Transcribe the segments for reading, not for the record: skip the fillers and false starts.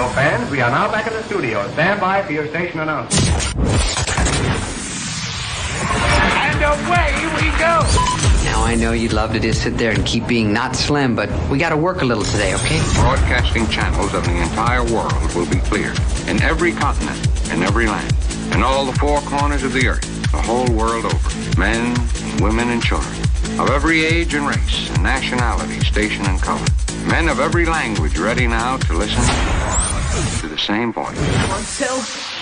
radio fans, we are now back in the studio. Stand by for your station announcement. And away we go! Now, I know you'd love to just sit there and keep being not slim, but we got to work a little today, okay? Broadcasting channels of the entire world will be cleared. In every continent, in every land, in all the four corners of the earth, the whole world over. Men, women, and children, of every age and race, and nationality, station, and color. Men of every language ready now to listen to the same voice. So,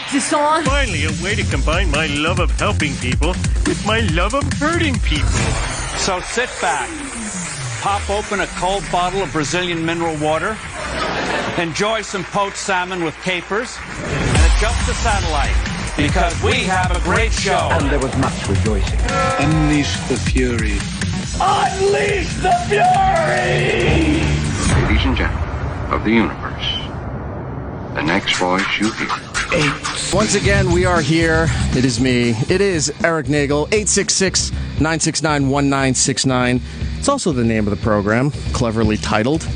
is this on? Finally, a way to combine my love of helping people with my love of hurting people. So sit back, pop open a cold bottle of Brazilian mineral water, enjoy some poached salmon with capers, and adjust the satellite, because we have a great show. And there was much rejoicing. Unleash the fury. Unleash the fury! Ladies and gentlemen of the universe, the next voice you hear. Once again, we are here. It is me. It is Eric Nagel, 866-969-1969. It's also the name of the program, cleverly titled.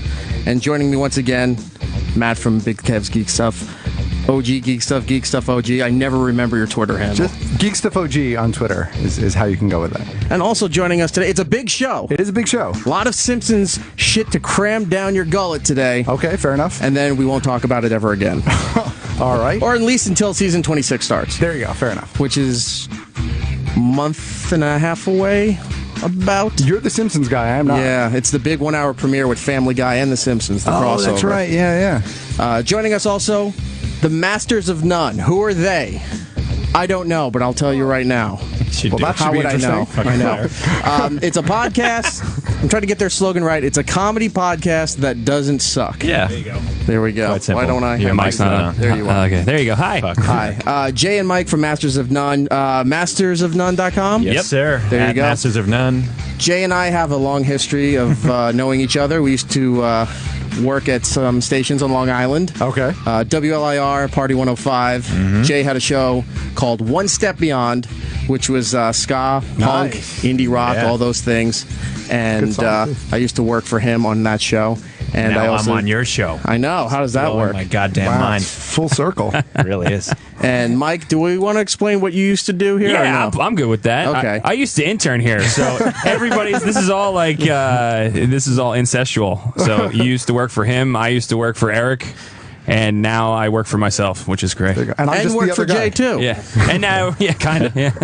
And joining me once again, Matt from Big Kev's Geek Stuff. OG Geek Stuff OG. I never remember your Twitter handle. Just Geek Stuff OG on Twitter is how you can go with that. And also joining us today, it's a big show. It is a big show. A lot of Simpsons shit to cram down your gullet today. Okay, fair enough. And then we won't talk about it ever again. All right. Or at least until season 26 starts. There you go, fair enough. Which is a month and a half away, about. You're the Simpsons guy, I am not. Yeah, it's the big 1 hour premiere with Family Guy and The Simpsons, the crossover. Oh, that's right, yeah. Joining us also, the Masters of None. Who are they? I don't know, but I'll tell you right now. How would I know? I know. It's a podcast. I'm trying to get their slogan right. It's a comedy podcast that doesn't suck. Yeah. There you go. There we go. Why don't I? Your mic's not on. There you are. Okay, there you go. Hi. Hi. Jay and Mike from Masters of None. Mastersofnone.com? Yes, sir. There you go. Masters of None. Jay and I have a long history of knowing each other. We used to work at some stations on Long Island. Okay. WLIR, Party 105. Mm-hmm. Jay had a show called One Step Beyond, which was ska, punk, indie rock, all those things. And I used to work for him on that show. And now I also, I'm on your show. I know. How does that work? My goddamn mind. Full circle. It really is. And Mike, do we want to explain what you used to do here? Yeah, or no? I'm good with that. Okay. I used to intern here, so this is all like this is all incestual. So you used to work for him, I used to work for Eric, and now I work for myself, which is great. And I'm just work the for other guy. Jay too. Yeah, and now kind of. Yeah,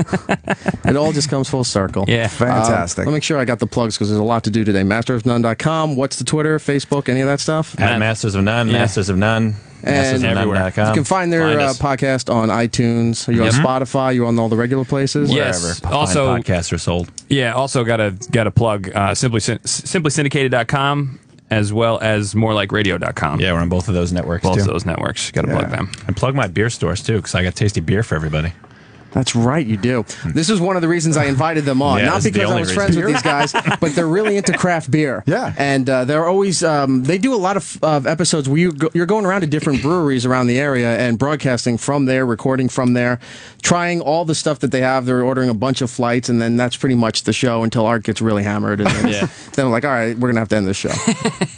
It all just comes full circle. yeah. Fantastic. Let me make sure I got the plugs because there's a lot to do today. Mastersofnone.com. What's the Twitter, Facebook, any of that stuff? At Masters of None, Yeah. Masters of None, And mastersofnone.com. you can find their us. podcast on iTunes. Are you on Spotify? You on all the regular places? Yes. Wherever Also- fine podcasts are sold. Yeah, also got to plug simplysyndicated.com as well as morelikeradio.com. Yeah, we're on both of those networks, Both too. of those networks. Got to plug them. And plug my beer stores, too, because I got tasty beer for everybody. That's right, you do. This is one of the reasons I invited them on. Yeah, Not this is the because I only was friends reason. with these guys, but they're really into craft beer. Yeah. And they're always, they do a lot of episodes where you're going around to different breweries around the area and broadcasting from there, recording from there, trying all the stuff that they have. They're ordering a bunch of flights, and then that's pretty much the show until Art gets really hammered. And then, then I'm like, all right, we're going to have to end this show.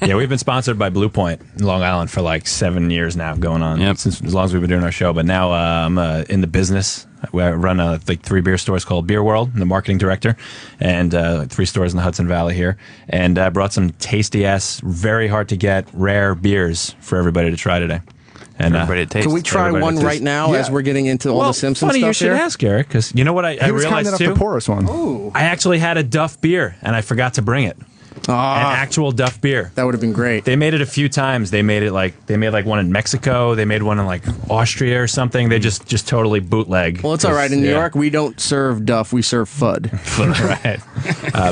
Yeah, we've been sponsored by Blue Point in Long Island for like 7 years now, going on. Yep. Since as long as we've been doing our show. But now I'm in the business. I run like 3 beer stores called Beer World. I'm the marketing director, and 3 stores in the Hudson Valley here. And I brought some tasty ass, very hard to get, rare beers for everybody to try today. And Everybody to taste. Can we try Everybody one to taste. right now as we're getting into all the Simpsons funny stuff you should here? ask, Eric, because you know what I He was kind realized enough too? to pour us one. I actually had a Duff beer, and I forgot to bring it. An actual Duff beer. That would have been great. They made it a few times. They made one in Mexico. They made one in like Austria or something. They just totally bootleg. Well, it's all right. In New York, we don't serve Duff, we serve Fudd. Right.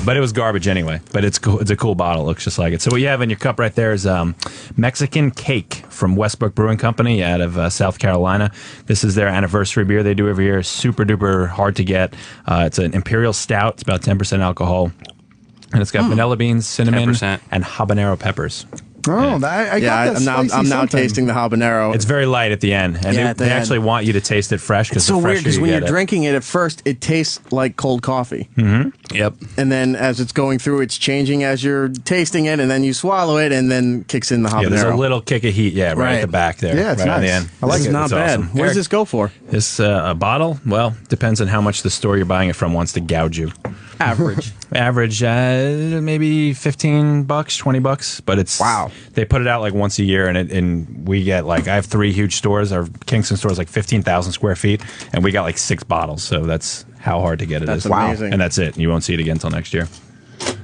But it was garbage anyway. But it's cool. It's a cool bottle. It looks just like it. So what you have in your cup right there is Mexican Cake from Westbrook Brewing Company out of South Carolina. This is their anniversary beer they do every year. Super duper hard to get. It's an imperial stout. It's about 10% alcohol. And it's got vanilla beans, cinnamon, 10%. and habanero peppers. Oh, I got that I'm spicy now something. tasting the habanero. It's very light at the end, and Yeah, at the they end. actually want you to taste it fresh because It's so weird because when you're drinking it at first, it tastes like cold coffee. Mm-hmm. Yep. And then as it's going through, it's changing as you're tasting it, and then you swallow it, and then kicks in the habanero. Yeah, there's a little kick of heat, right at the back there. Yeah, it's right on the nice. end. I like This it. is not It's bad. awesome. What does this go for? This a bottle? Well, depends on how much the store you're buying it from wants to gouge you. Average. Average, maybe $15, $20, but it's They put it out like once a year, and we get like I have 3 huge stores. Our Kingston store is like 15,000 square feet, and we got like 6 bottles. So that's how hard to get it That's is. amazing. And that's it. You won't see it again until next year.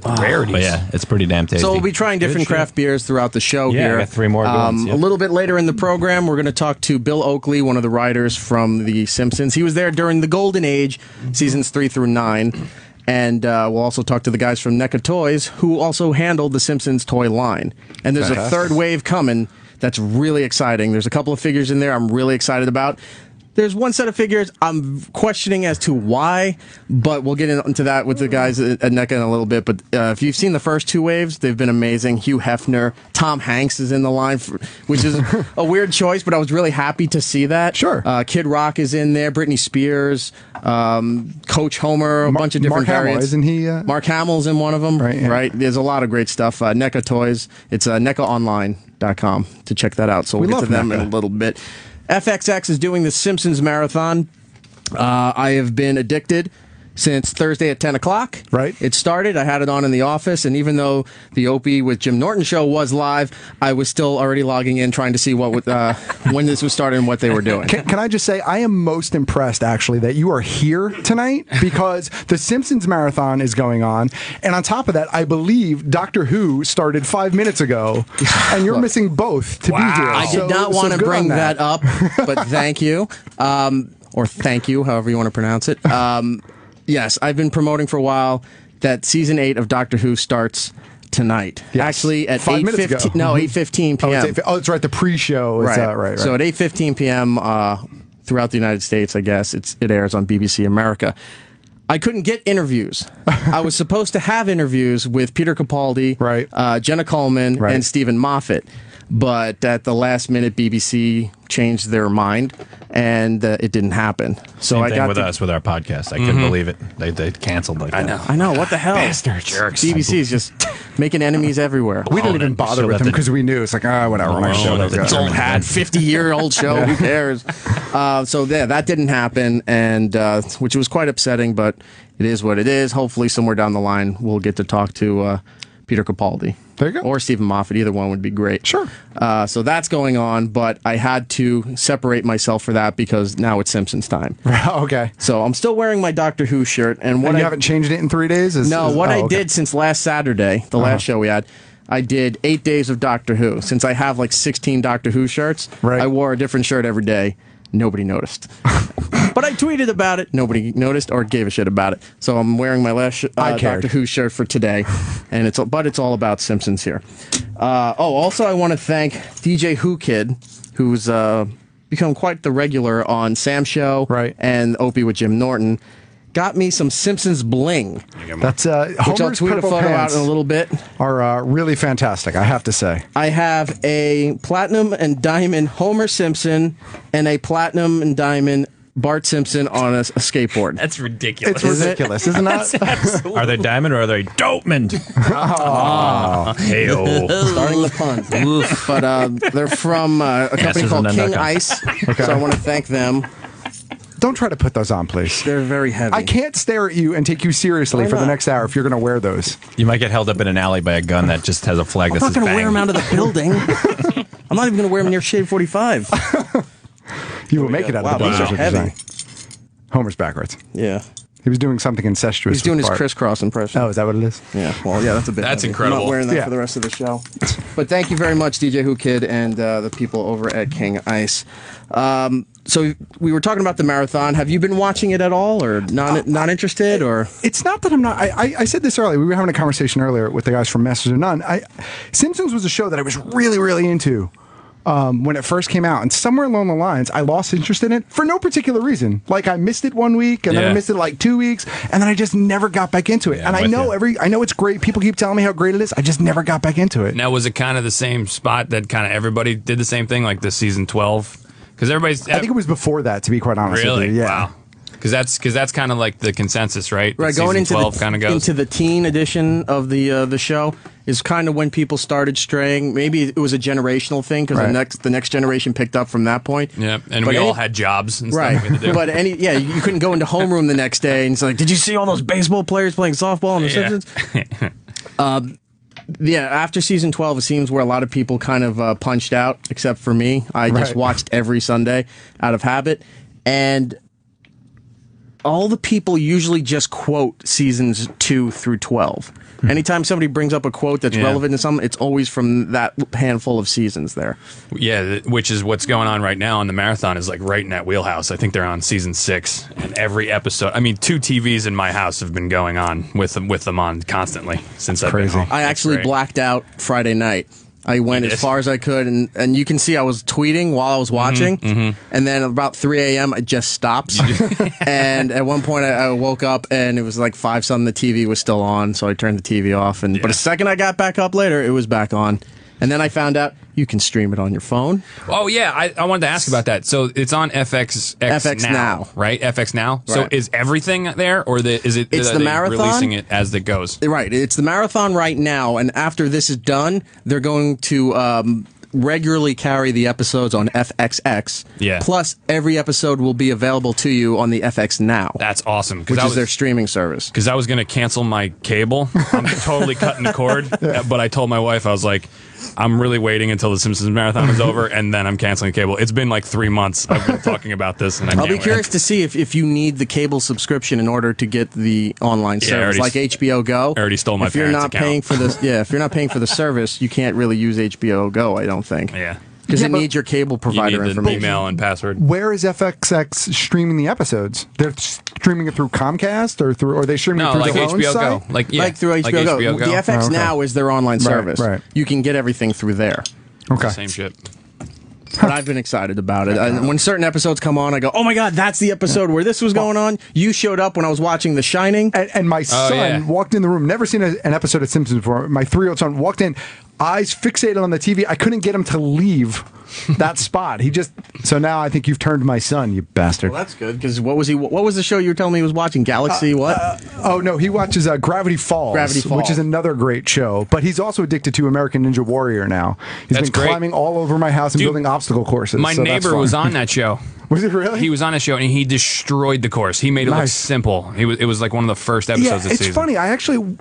Rarities. But yeah, it's pretty damn tasty. So we'll be trying different craft beers throughout the show Yeah, here. I got 3 more good ones, A little bit later in the program, we're going to talk to Bill Oakley, one of the writers from The Simpsons. He was there during the Golden Age, seasons 3 through 9. And we'll also talk to the guys from NECA Toys, who also handled the Simpsons toy line. And there's a third wave coming that's really exciting. There's a couple of figures in there I'm really excited about. There's one set of figures I'm questioning as to why, but we'll get into that with the guys at NECA in a little bit. But if you've seen the first 2 waves, they've been amazing. Hugh Hefner, Tom Hanks is in the line, which is a weird choice, but I was really happy to see that. Sure. Kid Rock is in there, Britney Spears, Coach Homer, a bunch of different Mark Hamill, variants. isn't he? Mark Hamill's in one of them, Right, yeah. right? There's a lot of great stuff. NECA Toys, it's NECAonline.com to check that out. So we'll We get to love them in a NECA. little bit. FXX is doing the Simpsons marathon. I have been addicted since Thursday at 10 o'clock. Right. It started. I had it on in the office, and even though the Opie with Jim Norton show was live, I was still already logging in trying to see what when this was starting and what they were doing. Can I just say, I am most impressed, actually, that you are here tonight because the Simpsons marathon is going on. And on top of that, I believe Doctor Who started 5 minutes ago, and you're missing both to be here. I did not want to good bring on that up, but thank you. Or thank you, however you want to pronounce it. Yes, I've been promoting for a while that season 8 of Doctor Who starts tonight. Yes. Actually, at 5 minutes ago. 8:15. No, 8:15 p.m. It's right. The pre-show is right. So at 8:15 p.m. Throughout the United States, I guess it airs on BBC America. I couldn't get interviews. I was supposed to have interviews with Peter Capaldi, Jenna Coleman, and Stephen Moffat. But at the last minute, BBC changed their mind, and it didn't happen. So Same I thing got with us with our podcast. I couldn't believe it. They canceled like that. I know. What the hell? Bastards. Jerks. BBC is just making enemies everywhere. We didn't even bother with him because we knew it's like, whatever. My show. It's old hat, 50-year-old show. Who cares? So that didn't happen, and which was quite upsetting. But it is what it is. Hopefully, somewhere down the line, we'll get to talk to Peter Capaldi. There you go. Or Stephen Moffat. Either one would be great. Sure. So that's going on, but I had to separate myself for that because now it's Simpsons time. Okay. So I'm still wearing my Doctor Who shirt, and You haven't changed it in 3 days? I did since last Saturday, the last show we had, I did 8 days of Doctor Who. Since I have like 16 Doctor Who shirts, I wore a different shirt every day. Nobody noticed. But I tweeted about it. Nobody noticed or gave a shit about it. So I'm wearing my last Doctor Who shirt for today, and it's all about Simpsons here. Also I want to thank DJ Who Kid, who's become quite the regular on Sam's show, and Opie with Jim Norton. Got me some Simpsons bling. That's which I'll Homer's tweet a purple photo out pants in a little bit. Are really fantastic, I have to say. I have a platinum and diamond Homer Simpson and a platinum and diamond Bart Simpson on a skateboard. That's ridiculous. It's ridiculous, isn't it? Are they diamond or are they Dopemond? Hey-o. Starting the pun. But they're from a company called King Ice. Okay. So I want to thank them. Don't try to put those on, please. They're very heavy. I can't stare at you and take you seriously Why for the not? next hour if you're going to wear those. You might get held up in an alley by a gun that just has a flag that I'm not says going to wear bang. them out of the building. I'm not even going to wear them near Shade 45. You will make it out Wow, of the those building. are is what you're heavy. saying. Homer's backwards. Yeah. He was doing something incestuous. He's doing with his Bart. crisscross impression. Oh, is that what it is? Yeah, well, yeah, that's a bit. That's heavy. incredible. I'm not wearing that Yeah. for the rest of the show. But thank you very much, DJ Who Kid, and the people over at King Ice. So we were talking about the marathon. Have you been watching it at all, or not interested, or? It's not that I'm not. I said this earlier. We were having a conversation earlier with the guys from Masters of None. Simpsons was a show that I was really, really into when it first came out, and somewhere along the lines, I lost interest in it for no particular reason. Like I missed it 1 week, and then I missed it like 2 weeks, and then I just never got back into it. Yeah, and I know it's great. People keep telling me how great it is. I just never got back into it. Now, was it kind of the same spot that kind of everybody did the same thing, like the season 12? Because I think it was before that, to be quite honest with you. Yeah. Wow. Because that's kind of like the consensus, right? Right, Season going into 12 kind of goes into the teen edition of the show is kind of when people started straying. Maybe it was a generational thing because the next generation picked up from that point. Yeah, and we all had jobs and stuff. We had to do. But you couldn't go into homeroom the next day and it's like, did you see all those baseball players playing softball on The Simpsons? Yeah, after season 12, it seems where a lot of people kind of punched out, except for me. I just watched every Sunday out of habit, and all the people usually just quote seasons 2 through 12. Anytime somebody brings up a quote that's relevant to something, it's always from that handful of seasons there. Yeah, which is what's going on right now on the marathon is like right in that wheelhouse. I think they're on season 6, and every episode. I mean, 2 TVs in my house have been going on with them on constantly since I've been home. I actually blacked out Friday night. I went as far as I could, and you can see I was tweeting while I was watching, and then about 3 a.m. it just stopped. And at one point I woke up, and it was like 5-something, the TV was still on, so I turned the TV off. But the second I got back up later, it was back on. And then I found out you can stream it on your phone. Oh, yeah. I wanted to ask about that. So it's on FX now, right? FX Now. Right. So is everything there, or is it the marathon? Releasing it as it goes? Right. It's the marathon right now, and after this is done, they're going to regularly carry the episodes on FXX. Yeah. Plus, every episode will be available to you on the FX Now. That's awesome. Which is their streaming service. Because I was going to cancel my cable. I'm totally cutting the cord. But I told my wife, I was like, I'm really waiting until the Simpsons marathon is over, and then I'm canceling cable. It's been like 3 months I've been talking about this, and I'll be curious to see if you need the cable subscription in order to get the online service, like HBO Go. I already stole my if you're not paying for this, if you're not paying for the service, you can't really use HBO Go. I don't think. Yeah. Because it needs your cable provider information. Email and password. Where is FXX streaming the episodes? They're streaming it through Comcast or are they streaming it through their own HBO site? Go. Like through HBO Go. The FX Now is their online service. Right. You can get everything through there. Okay. Same shit. But I've been excited about it. When certain episodes come on, I go, oh my God, that's the episode where this was going on. You showed up when I was watching The Shining. And my son walked in the room, never seen an episode of Simpsons before. My 3-year-old son walked in, eyes fixated on the TV. I couldn't get him to leave that spot. So now I think you've turned my son, you bastard. Well, that's good, because what was the show you were telling me he was watching? Galaxy oh, no, he watches Gravity Falls, which is another great show. But he's also addicted to American Ninja Warrior now. He's been climbing all over my house and building obstacle courses. My neighbor was on that show. Was it really? He was on a show, and he destroyed the course. He made it look simple. It was like one of the first episodes of the season. It's funny.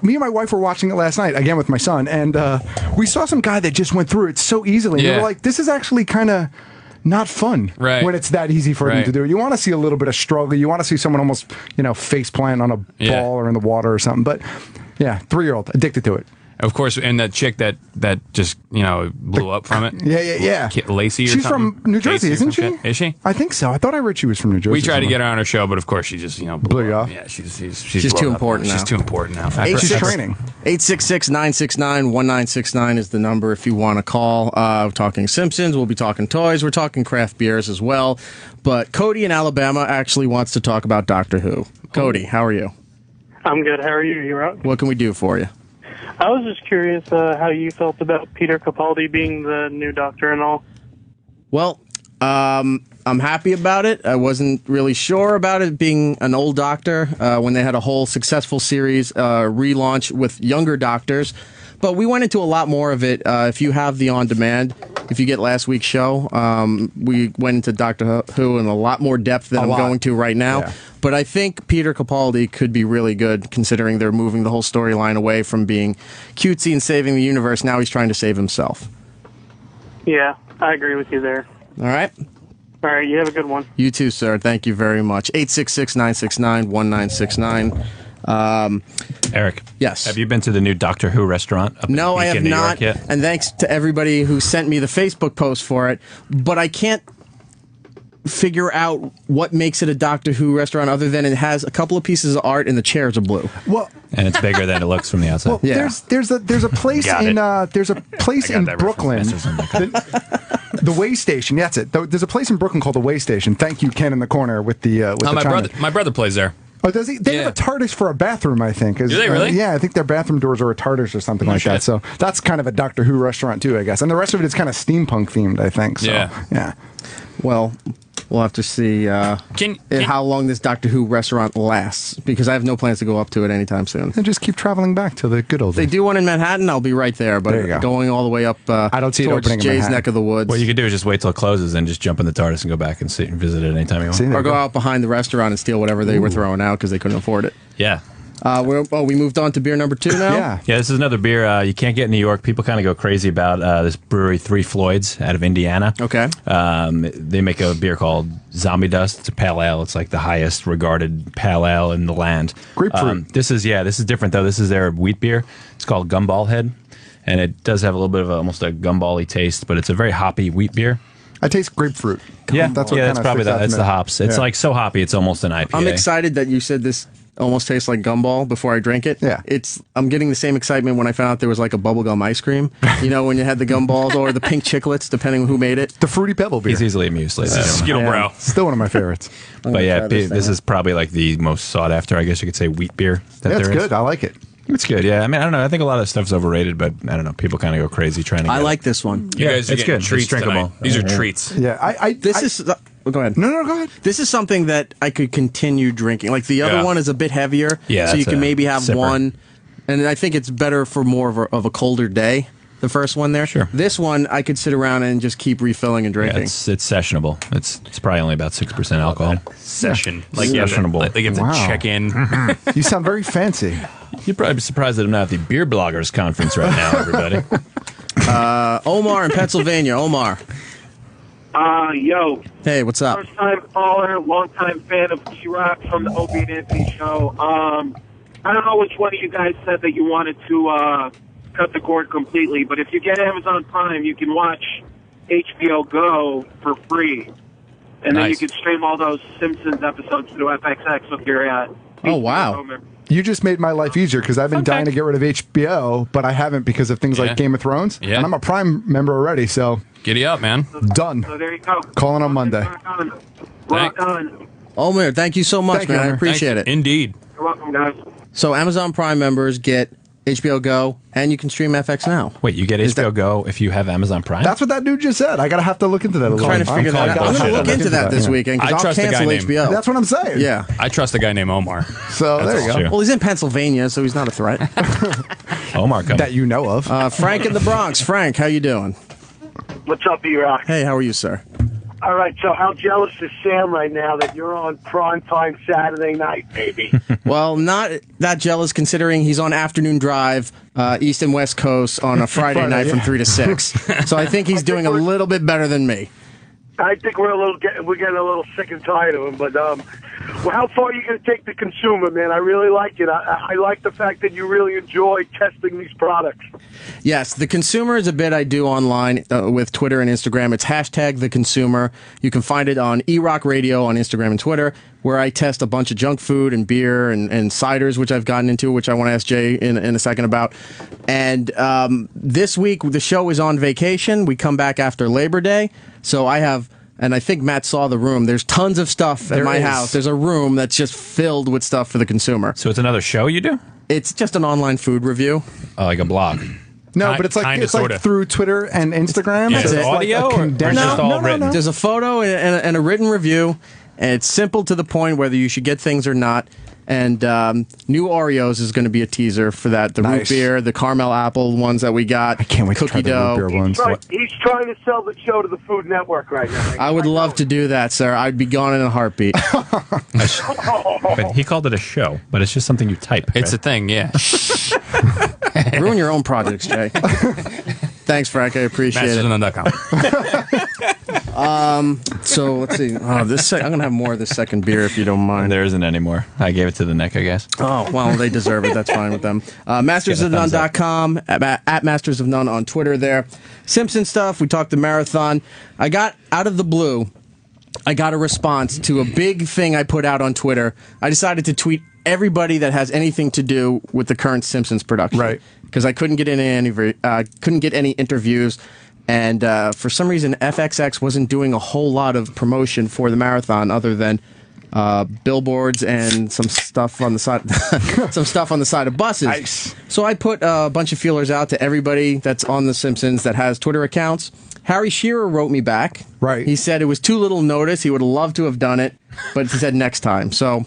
Me and my wife were watching it last night, again with my son, and we saw some guy that just went through it so easily. And we were like, this is actually kind of not fun when it's that easy for them to do. You want to see a little bit of struggle. You want to see someone almost, face plant on a ball or in the water or something. But yeah, 3-year-old, addicted to it. Of course, and that chick that just blew up from it. Yeah. Lacey or She's something. from New Jersey, isn't she? Is she? I think so. I thought I read she was from New Jersey. We tried to get her on our show, but of course she just blew you off. Yeah, she's too important now. She's too important now. She's training. 866-969-1969 is the number if you want to call. We're talking Simpsons. We'll be talking toys. We're talking craft beers as well. But Cody in Alabama actually wants to talk about Doctor Who. Cody, how are you? I'm good. How are you? You right? What can we do for you? I was just curious how you felt about Peter Capaldi being the new Doctor and all. Well, I'm happy about it. I wasn't really sure about it being an old Doctor when they had a whole successful series relaunch with younger Doctors. But we went into a lot more of it. If you have the on-demand, if you get last week's show, we went into Doctor Who in a lot more depth than I'm going to right now. Yeah. But I think Peter Capaldi could be really good, considering they're moving the whole storyline away from being cutesy and saving the universe. Now he's trying to save himself. Yeah, I agree with you there. All right. All right, you have a good one. You too, sir. Thank you very much. 866-969-1969. Eric. Yes. Have you been to the new Doctor Who restaurant up No, in I have New not. York yet? And thanks to everybody who sent me the Facebook post for it. But I can't figure out what makes it a Doctor Who restaurant other than it has a couple of pieces of art and the chairs are blue. Well, and it's bigger than it looks from the outside. Well, there's a place in Brooklyn. The Way Station. That's it. There's a place in Brooklyn called the Way Station. Thank you, Ken, in the corner with the. My brother plays there. Oh, does he? They have a TARDIS for a bathroom, I think. Do they really? Yeah, I think their bathroom doors are a TARDIS or something like that. So that's kind of a Doctor Who restaurant too, I guess. And the rest of it is kind of steampunk themed, I think. So, yeah. Well, we'll have to see how long this Doctor Who restaurant lasts, because I have no plans to go up to it anytime soon. And just keep traveling back to the good old days. They do one in Manhattan, I'll be right there. But going all the way up I don't see it towards opening in Jay's Manhattan. neck of the woods. What you could do is just wait till it closes and just jump in the TARDIS and go back and sit and visit it anytime you want. Or go out behind the restaurant and steal whatever they were throwing out because they couldn't afford it. Yeah. We moved on to beer number 2 now? Yeah. Yeah, this is another beer you can't get in New York. People kind of go crazy about this brewery, Three Floyds, out of Indiana. Okay. They make a beer called Zombie Dust. It's a pale ale. It's like the highest regarded pale ale in the land. Grapefruit. This is different, though. This is their wheat beer. It's called Gumball Head, and it does have a little bit of almost a gumball-y taste, but it's a very hoppy wheat beer. I taste grapefruit. Yeah, that's what that's probably that's the hops. It's like so hoppy, it's almost an IPA. I'm excited that you said this almost tastes like gumball before I drank it. Yeah. I'm getting the same excitement when I found out there was like a bubblegum ice cream. You know, when you had the gumballs or the pink chiclets, depending on who made it. The Fruity Pebble beer. He's easily amused, ladies and gentlemen. Skittle Brow. Still one of my favorites. But yeah, this is probably like the most sought after, I guess you could say, wheat beer that That's there is. good. I like it. It's good, yeah. I mean, I don't know. I think a lot of stuff's overrated, but I don't know. People kind of go crazy trying to. I like this one. You guys are it's getting good. treats It's drinkable. tonight. These are treats. Yeah, This is. Go ahead. No, go ahead. This is something that I could continue drinking. Like the other one is a bit heavier, Yeah, so you that's can a maybe have sipper. one. And I think it's better for more of a colder day. The first one there. Sure. This one I could sit around and just keep refilling and Yeah, drinking. it's sessionable. It's probably only about 6% alcohol. Session. Like Sessionable. you have to Wow. check in. You sound very fancy. You'd probably be surprised that I'm not at the Beer Bloggers Conference right now, everybody. Omar in Pennsylvania. Omar. Yo, Hey, what's up? first time caller, long time fan of T-Rock from the Opie Anthony show. I don't know which one of you guys said that you wanted to cut the cord completely, but if you get Amazon Prime, you can watch HBO Go for free. And then you Nice. can stream all those Simpsons episodes through FXX with your Oh, wow. You just made my life easier because I've been dying to get rid of HBO, but I haven't because of things Yeah. like Game of Thrones. Yeah. And I'm a Prime member already, so Giddy up, man. done. So there you go. Calling on Monday. Rock on. Rock on. Omar, thank you so much, Thank you, man. I Omar. appreciate Thank it. you. Indeed. You're welcome, guys. So Amazon Prime members get HBO Go, and you can stream FX now. Wait, you get HBO Go if you have Amazon Prime? That's what that dude just said. I gotta have to look into that a little. Trying to figure that out. I'm going to look into that this yeah. weekend because I I'll trust a guy cancel named- HBO. That's what I'm saying. Yeah. I trust a guy named Omar. So there you go. true. Well, he's in Pennsylvania, so he's not a threat. Omar coming. That you know of. Frank in the Bronx. Frank, how you doing? What's up, E-Rock? Hey, how are you, sir? All right, so how jealous is Sam right now that you're on primetime Saturday night, baby? Well, not that jealous considering he's on afternoon drive, East and West Coast on a Friday night from 3 to 6. So I think he's doing a little bit better than me. I think we're getting a little sick and tired of him, but well, how far are you going to take the consumer, man? I really like it. I like the fact that you really enjoy testing these products. Yes, the consumer is a bit I do online with Twitter and Instagram. It's hashtag the consumer. You can find it on eRock Radio on Instagram and Twitter, where I test a bunch of junk food and beer and ciders, which I've gotten into, which I want to ask Jay in a second about. And this week, the show is on vacation. We come back after Labor Day. So I have, and I think Matt saw the room, there's tons of stuff at my house. There's a room that's just filled with stuff for the consumer. So it's another show you do? It's just an online food review. Like a blog? No, but it's like through Twitter and Instagram. Is it it's audio like a or condensed- just all written? There's a photo and a written review, and it's simple to the point whether you should get things or not. And new Oreos is going to be a teaser for that. The root Nice. beer, the caramel apple ones that we got. I can't wait cookie to try the dough. root beer ones. He's trying to sell the show to the Food Network right now. I would love to do that, sir. I'd be gone in a heartbeat. But he called it a show, but it's just something you type. It's a right? thing, yeah. Ruin your own projects, Jay. Thanks, Frank. I appreciate it. Mastersofnone.com. So let's see. Oh, I'm gonna have more of this second beer if you don't mind. There isn't any more. I gave it to the neck, I guess. Oh, well, they deserve it. That's fine with them. Mastersofnone.com, at Masters of None on Twitter there. Simpson stuff. We talked the marathon. I got out of the blue. I got a response to a big thing I put out on Twitter. I decided to tweet everybody that has anything to do with the current Simpsons production. Right. Because I couldn't get any interviews. And for some reason, FXX wasn't doing a whole lot of promotion for the marathon other than billboards and some stuff on the side, of buses. Nice. So I put a bunch of feelers out to everybody that's on The Simpsons that has Twitter accounts. Harry Shearer wrote me back. Right. He said it was too little notice. He would have loved to have done it, but he said next time. So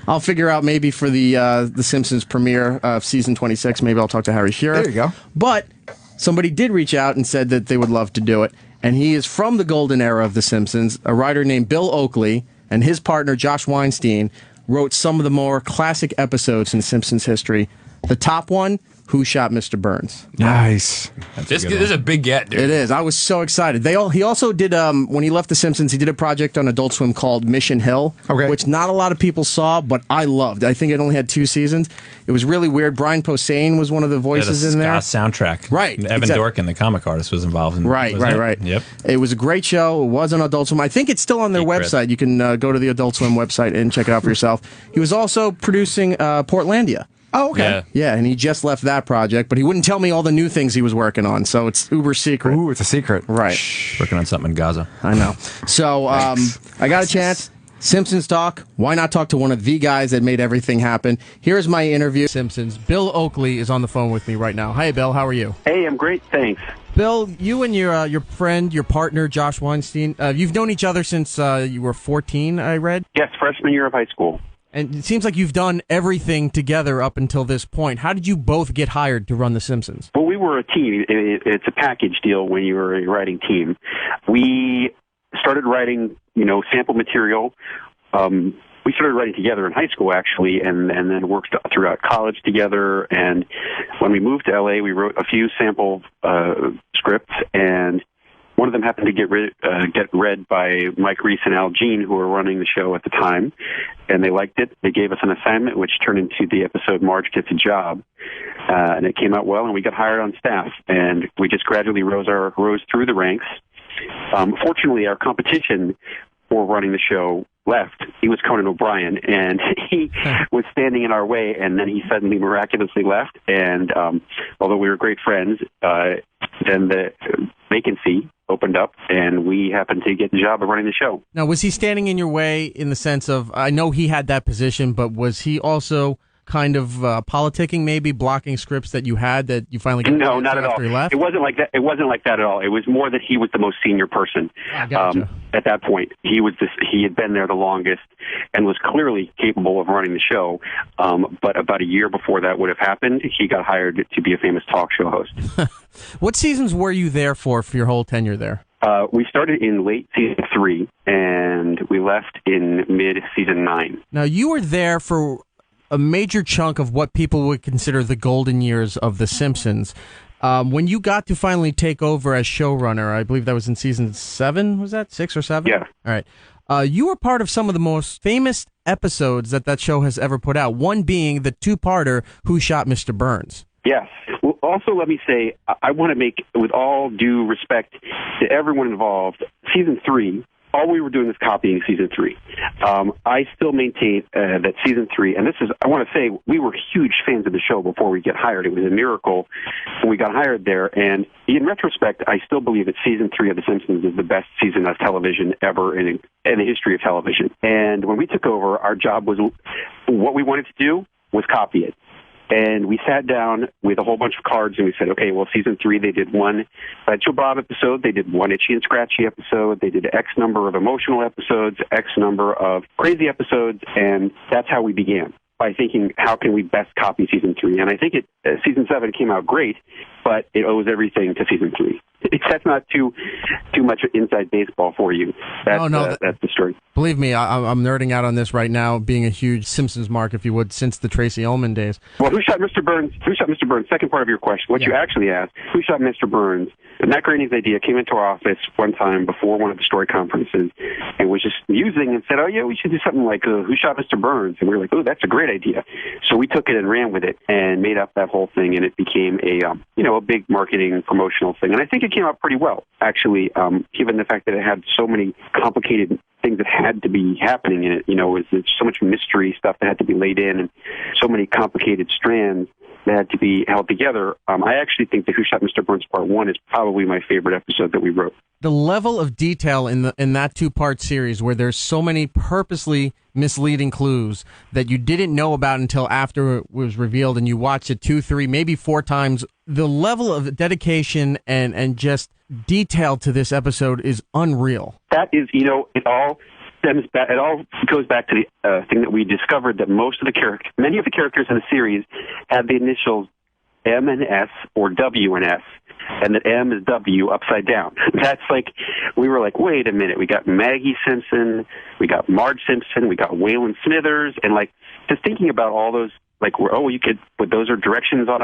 I'll figure out maybe for the Simpsons premiere of season 26, maybe I'll talk to Harry Shearer. There you go. But somebody did reach out and said that they would love to do it. And he is from the golden era of The Simpsons, a writer named Bill Oakley, and his partner, Josh Weinstein, wrote some of the more classic episodes in Simpsons history. The top one, Who Shot Mr. Burns? Nice. This is a big get, dude. It is. I was so excited. He also did, when he left The Simpsons, he did a project on Adult Swim called Mission Hill, which not a lot of people saw, but I loved. I think it only had 2 seasons. It was really weird. Brian Posehn was one of the voices in there. Soundtrack. Right. And Evan Dorkin, the comic artist, was involved in it. Right. Yep. It was a great show. It was on Adult Swim. I think it's still on their website. You can go to the Adult Swim website and check it out for yourself. He was also producing Portlandia. Oh, okay. Yeah, and he just left that project, but he wouldn't tell me all the new things he was working on, so it's uber secret. Ooh, it's a secret. Right. Working on something in Gaza. I know. So I got a chance. Simpsons talk. Why not talk to one of the guys that made everything happen? Here's my interview. Simpsons. Bill Oakley is on the phone with me right now. Hi, Bill. How are you? Hey, I'm great, thanks. Bill, you and your friend, your partner, Josh Weinstein, you've known each other since you were 14, I read? Yes, freshman year of high school. And it seems like you've done everything together up until this point. How did you both get hired to run The Simpsons? Well, we were a team. It's a package deal when you were a writing team. We started writing, sample material. We started writing together in high school, actually, and then worked throughout college together. And when we moved to L.A., we wrote a few sample scripts, and one of them happened to get read by Mike Reese and Al Jean, who were running the show at the time, and they liked it. They gave us an assignment, which turned into the episode Marge Gets a Job, and it came out well, and we got hired on staff, and we just gradually rose through the ranks. Fortunately, our competition for running the show left. He was Conan O'Brien, and he was standing in our way, and then he suddenly miraculously left, and although we were great friends, then the vacancy opened up, and we happened to get the job of running the show. Now, was he standing in your way in the sense of, I know he had that position, but was he also kind of politicking, maybe blocking scripts that you had that you finally got? No, not at all. It wasn't like that. It wasn't like that at all. It was more that he was the most senior person. Gotcha. At that point. He had been there the longest and was clearly capable of running the show. But about a year before that would have happened, he got hired to be a famous talk show host. What seasons were you there for your whole tenure there? We started in late season 3, and we left in mid-season 9. Now, you were there for a major chunk of what people would consider the golden years of The Simpsons. When you got to finally take over as showrunner, I believe that was in season 7, was that? 6 or 7? Yeah. All right. You were part of some of the most famous episodes that show has ever put out, one being the 2-parter, Who Shot Mr. Burns? Yes. Well, also, let me say, I want to make, with all due respect to everyone involved, season 3, all we were doing was copying season 3. I still maintain that season 3, and I want to say, we were huge fans of the show before we get hired. It was a miracle when we got hired there, and in retrospect, I still believe that season 3 of The Simpsons is the best season of television ever in the history of television. And when we took over, our job was, what we wanted to do was copy it. And we sat down with a whole bunch of cards and we said, okay, well, season 3, they did one Sideshow Bob episode. They did one Itchy and Scratchy episode. They did X number of emotional episodes, X number of crazy episodes. And that's how we began, by thinking, how can we best copy season 3? And I think season 7 came out great, but it owes everything to season 3. That's not too much inside baseball for you. That's the story. Believe me, I'm nerding out on this right now, being a huge Simpsons mark, if you would, since the Tracy Ullman days. Well, Who Shot Mr. Burns? Who Shot Mr. Burns? Second part of your question. What you actually asked, Who Shot Mr. Burns? Matt Groening's idea came into our office one time before one of the story conferences and was just musing and said, oh, yeah, we should do something like Who Shot Mr. Burns? And we were like, oh, that's a great idea. So we took it and ran with it and made up that whole thing, and it became a big marketing promotional thing. And I think it came out pretty well, actually, given the fact that it had so many complicated things that had to be happening in it. There's so much mystery stuff that had to be laid in and so many complicated strands that had to be held together. I actually think the Who Shot Mr. Burns Part 1 is probably my favorite episode that we wrote. The level of detail in that 2-part series where there's so many purposely misleading clues that you didn't know about until after it was revealed, and you watch it 2, 3, maybe 4 times. The level of dedication and just detail to this episode is unreal. That is, it all goes back to the thing that we discovered, that many of the characters in the series had the initials M and S or W and S, and that M is W upside down. That's like, we were like, wait a minute, we got Maggie Simpson, we got Marge Simpson, we got Waylon Smithers, and like just thinking about all those, like, you could, but those are directions on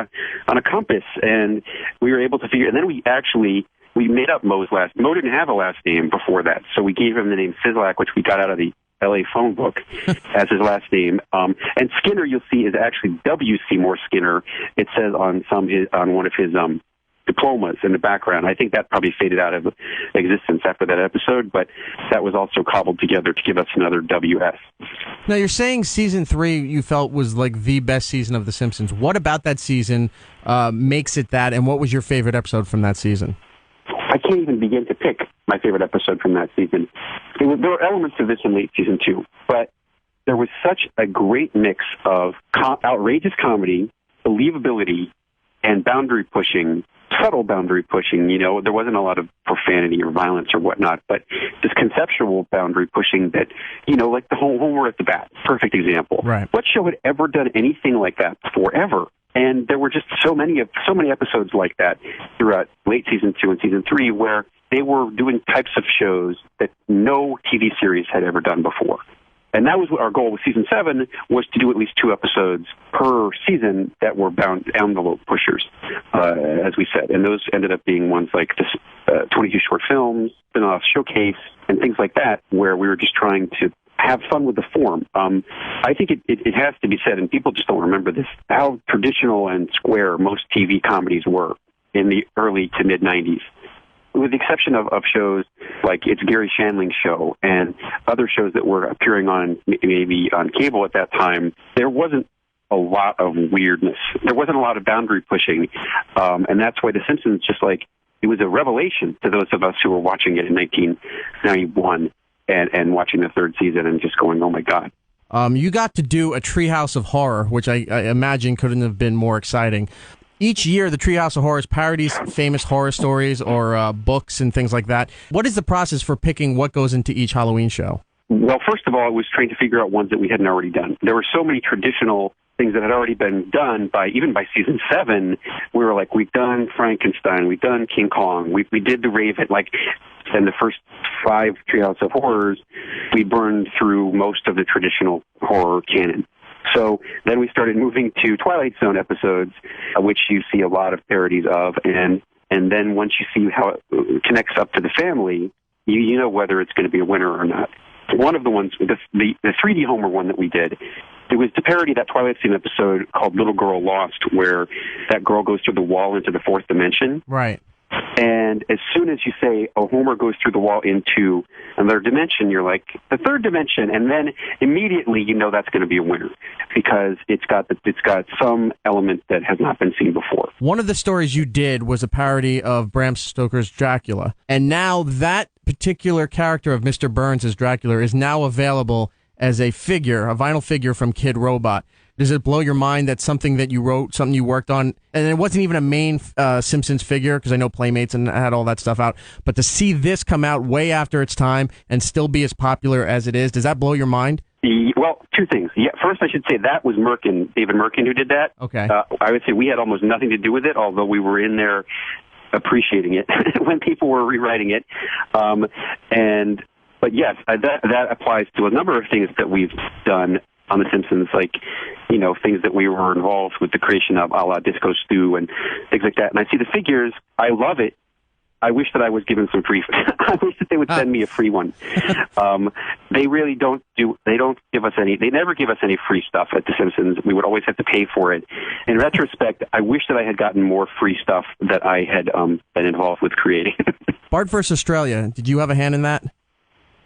a compass, and we were able to figure. And then we made up Mo's last. Mo didn't have a last name before that, so we gave him the name Sizzlack, which we got out of the L.A. phone book as his last name. And Skinner, you'll see, is actually W. Seymour Skinner. It says on one of his diplomas in the background. I think that probably faded out of existence after that episode, but that was also cobbled together to give us another WS. Now, you're saying season 3 you felt was like the best season of The Simpsons. What about that season makes it that, and what was your favorite episode from that season? I can't even begin to pick my favorite episode from that season. There were elements of this in late season 2, but there was such a great mix of outrageous comedy, believability, and boundary pushing, subtle boundary pushing. There wasn't a lot of profanity or violence or whatnot, but this conceptual boundary pushing that, like the whole Homer at the bat, perfect example. Right. What show had ever done anything like that before, ever? And there were just so many episodes like that throughout late season 2 and season 3, where they were doing types of shows that no TV series had ever done before. And that was what our goal with season 7 was, to do at least 2 episodes per season that were bound envelope pushers, as we said. And those ended up being ones like this 22 short films, spin-off showcase, and things like that, where we were just trying to have fun with the form. I think it has to be said, and people just don't remember this, how traditional and square most TV comedies were in the early to mid-90s. With the exception of shows like It's Gary Shandling's Show and other shows that were appearing on maybe on cable at that time, there wasn't a lot of weirdness. There wasn't a lot of boundary pushing, and that's why The Simpsons it was a revelation to those of us who were watching it in 1991 and watching the 3rd season and just going, oh my God. You got to do a Treehouse of Horror, which I imagine couldn't have been more exciting. Each year, the Treehouse of Horrors parodies famous horror stories or books and things like that. What is the process for picking what goes into each Halloween show? Well, first of all, it was trying to figure out ones that we hadn't already done. There were so many traditional things that had already been done even by season 7. We were like, we've done Frankenstein, we've done King Kong, we did the Raven, and the first 5 Treehouse of Horrors, we burned through most of the traditional horror canon. So then we started moving to Twilight Zone episodes, which you see a lot of parodies of, and then once you see how it connects up to the family, you know whether it's going to be a winner or not. One of the ones, the 3D Homer one that we did, it was to parody that Twilight Zone episode called Little Girl Lost, where that girl goes through the wall into the 4th dimension. Right. And as soon as you say, Homer goes through the wall into another dimension, you're like, the 3rd dimension, and then immediately you know that's going to be a winner because it's got some element that has not been seen before. One of the stories you did was a parody of Bram Stoker's Dracula, and now that particular character of Mr. Burns as Dracula is now available as a vinyl figure from Kid Robot. Does it blow your mind that something that you wrote, something you worked on, and it wasn't even a main Simpsons figure, because I know Playmates and had all that stuff out, but to see this come out way after its time and still be as popular as it is, does that blow your mind? Well, 2 things. Yeah, first, I should say that was David Merkin, who did that. Okay. I would say we had almost nothing to do with it, although we were in there appreciating it when people were rewriting it. But yes, that applies to a number of things that we've done on The Simpsons, things that we were involved with the creation of, a la Disco Stew and things like that. And I see the figures. I love it. I wish that I was given some free. I wish that they would send me a free one. They really don't give us any. They never give us any free stuff at The Simpsons. We would always have to pay for it. In retrospect, I wish that I had gotten more free stuff that I had been involved with creating. Bart vs. Australia. Did you have a hand in that?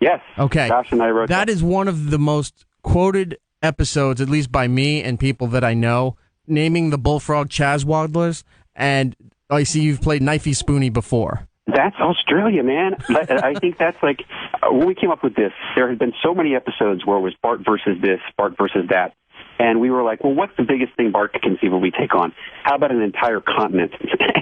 Yes. Okay. Josh and I wrote that. That is one of the most quoted episodes, at least by me and people that I know. naming the bullfrog Chazwadlers, and I see you've played Knifey Spoony before. That's Australia, man. I think that's like, when we came up with this, there had been so many episodes where it was Bart versus this, Bart versus that. And we were like, well, what's the biggest thing Bart could conceivably take on? How about an entire continent?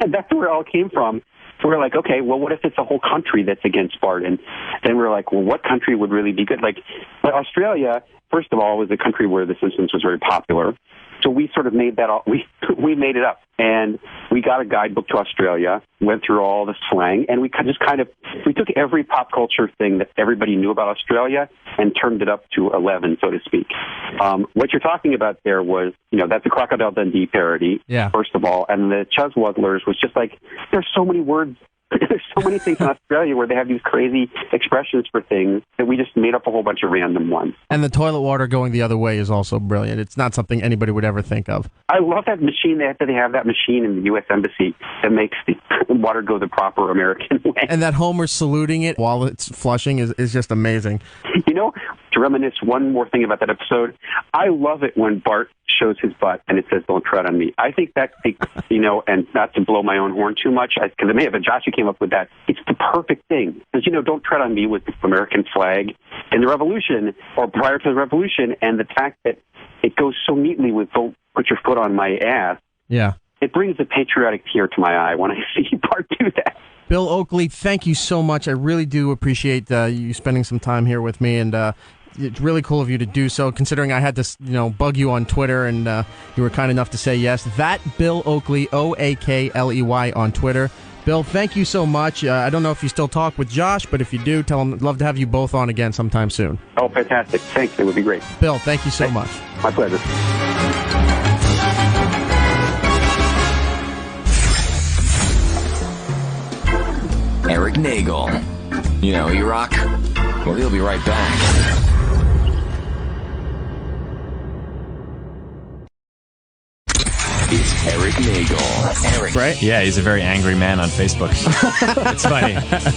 And that's where it all came from. So we were like, okay, well, what if it's a whole country that's against Bart? And then we were like, well, what country would really be good? Like, but Australia, first of all, was a country where The Simpsons was very popular. So we sort of made that all, we made it up. And we got a guidebook to Australia, went through all the slang, and we took every pop culture thing that everybody knew about Australia and turned it up to 11, so to speak. What you're talking about there was, that's a Crocodile Dundee parody, first of all, and the Chuzwaddlers was just like, there's so many words, there's so many things in Australia where they have these crazy expressions for things that we just made up a whole bunch of random ones. And the toilet water going the other way is also brilliant. It's not something anybody would ever think of. I love that machine. They have that machine in the U.S. Embassy that makes the water go the proper American way. And that Homer saluting it while it's flushing is just amazing. To reminisce one more thing about that episode, I love it when Bart shows his butt and it says, "Don't tread on me." I think that, and not to blow my own horn too much, because I may have a Josh who came up with that. It's the perfect thing. Because, "Don't tread on me" with the American flag in the Revolution, or prior to the Revolution, and the fact that it goes so neatly with "Don't put your foot on my ass." Yeah. It brings a patriotic tear to my eye when I see Bart do that. Bill Oakley, thank you so much. I really do appreciate you spending some time here with me, and it's really cool of you to do so, considering I had to, bug you on Twitter, and you were kind enough to say yes. That Bill Oakley, Oakley on Twitter. Bill, thank you so much. I don't know if you still talk with Josh, but if you do, tell him I'd love to have you both on again sometime soon. Oh, fantastic. Thanks. It would be great. Bill, thank you so much. My pleasure. Eric Nagel. E-Rock? Well, he'll be right back. It's Eric Nagel. Right? Yeah, he's a very angry man on Facebook. It's funny.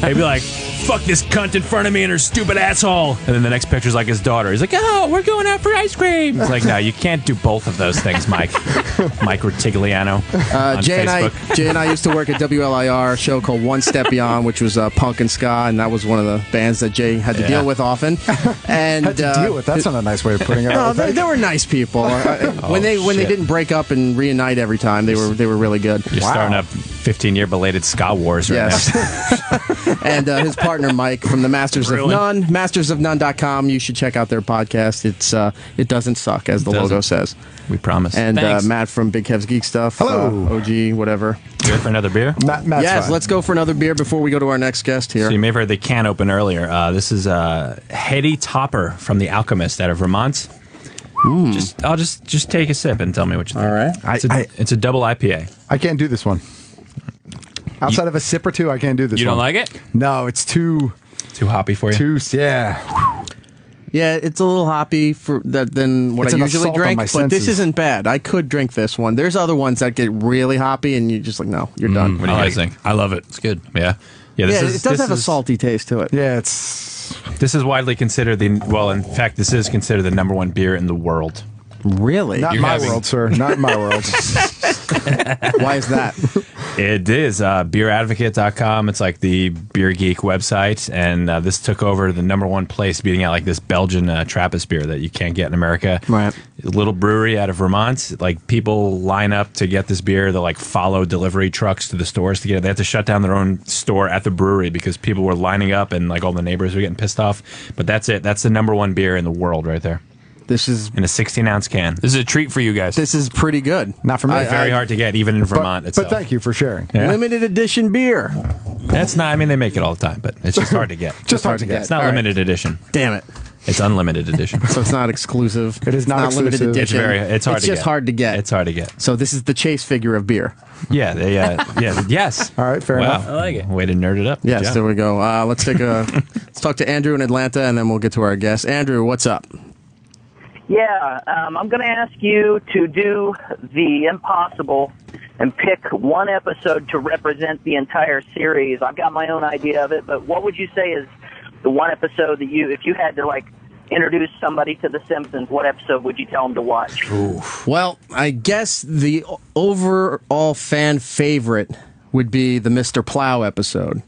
He'd be like, "Fuck this cunt in front of me and her stupid asshole." And then the next picture's like his daughter. He's like, "Oh, we're going out for ice cream." It's like, no, you can't do both of those things, Mike. Mike Rutigliano on Facebook. Jay and I used to work at WLIR, a show called One Step Beyond, which was punk and ska, and that was one of the bands that Jay had to deal with often. And had to deal with? That's not a nice way of putting it. No, they were nice people. When they didn't break up and reunite every time, they were really good. You're starting up 15-year belated ska wars right now. And his partner Mike from the Masters of None, mastersofnone.com. You should check out their podcast. It doesn't suck, as the logo says. We promise. And Matt from Big Kev's Geek Stuff. Hello. OG, whatever. Ready for another beer? Matt's yes, fine. let's go for another beer before we go to our next guest here. So you may have heard the can open earlier. This is Heady Topper from The Alchemist out of Vermont. I'll just take a sip and tell me what you think. All right. It's a double IPA. I can't do this one. Outside of a sip or two, I can't do this one. You don't like it? No, it's too hoppy for you? Yeah. Yeah, it's a little hoppy than what It's I an usually assault on drink, my but this senses. isn't bad. I could drink this one. There's other ones that get really hoppy, and you're just like, no, you're done. What do you guys think? I love it. It's good. Yeah. It does have a salty taste to it. Yeah, This is widely considered in fact, this is considered the number one beer in the world. Really? Not in my world, sir. Not in my world. Why is that? It is beeradvocate.com. It's like the beer geek website, and this took over the number one place, beating out like this Belgian Trappist beer that you can't get in America. Right. A little brewery out of Vermont. Like, people line up to get this beer. They like follow delivery trucks to the stores to get it. They have to shut down their own store at the brewery because people were lining up, and like all the neighbors were getting pissed off. But that's it. That's the number one beer in the world right there. This is in a 16-ounce can. This is a treat for you guys. This is pretty good. Not for me. Very hard to get, even in Vermont itself. But thank you for sharing. Yeah. Limited edition beer. That's not. I mean, they make it all the time, but it's just hard to get. Just hard to get. It's not limited edition. Damn it. It's unlimited edition. So it's not exclusive. It is not limited exclusive. edition. It's hard to get. It's just hard to get. It's hard to get. So this is the chase figure of beer. Yeah. Yes. All right. Fair enough. I like it. Way to nerd it up. Good Yes, job. there we go. Let's talk to Andrew in Atlanta, and then we'll get to our guest. Andrew, what's up? Yeah, I'm going to ask you to do the impossible and pick one episode to represent the entire series. I've got my own idea of it, but what would you say is the one episode that if you had to like introduce somebody to The Simpsons, what episode would you tell them to watch? Well, I guess the overall fan favorite would be the Mr. Plow episode.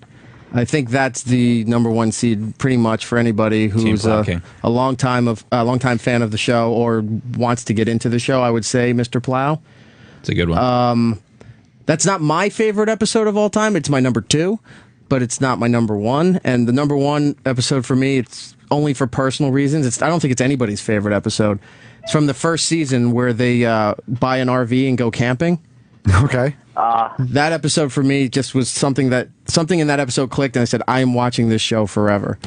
I think that's the number one seed pretty much for anybody who's a long-time fan of the show or wants to get into the show. I would say Mr. Plow. It's a good one. That's not my favorite episode of all time. It's my number 2, but it's not my number 1. And the number 1 episode for me, it's only for personal reasons. I don't think it's anybody's favorite episode. It's from the first season where they buy an RV and go camping. Okay. That episode for me just was something in that episode clicked, and I said, I am watching this show forever.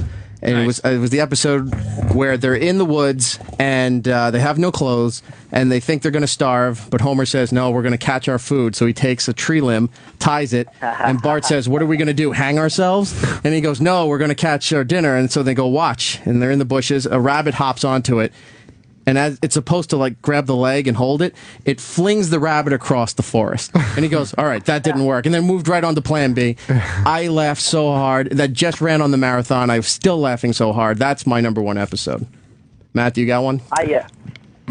And it was the episode where they're in the woods and they have no clothes and they think they're going to starve, but Homer says, no, we're going to catch our food. So he takes a tree limb, ties it, and Bart says, what are we going to do, hang ourselves? And he goes, no, we're going to catch our dinner. And so they go watch, and they're in the bushes. A rabbit hops onto it. And as it's supposed to like grab the leg and hold it, it flings the rabbit across the forest. And he goes, all right, that didn't work. And then moved right on to plan B. I laughed so hard. That just ran on the marathon. I was still laughing so hard. That's my number 1 episode. Matt, you got one?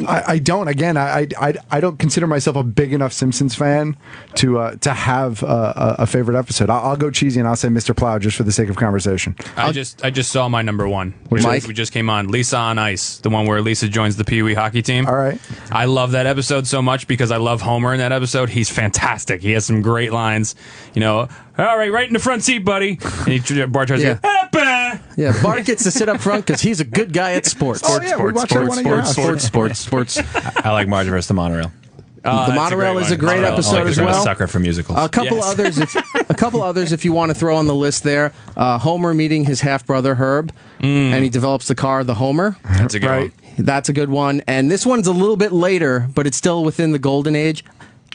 I don't. Again, I don't consider myself a big enough Simpsons fan to have a favorite episode. I'll go cheesy and I'll say Mr. Plow just for the sake of conversation. I just saw my number 1. We just came on. Lisa on Ice, the one where Lisa joins the Pee Wee hockey team. All right. I love that episode so much because I love Homer in that episode. He's fantastic. He has some great lines. You know, all right in the front seat, buddy. And Bart tries to go, yeah, Bart gets to sit up front because he's a good guy at sports. Sports. I like Marge vs. the Monorail. The Monorail is a great episode as well. I'm a sucker for musicals. A couple others, if you want to throw on the list there. Homer meeting his half brother Herb, and he develops the car, the Homer. That's a good one. That's a good one. And this one's a little bit later, but it's still within the golden age.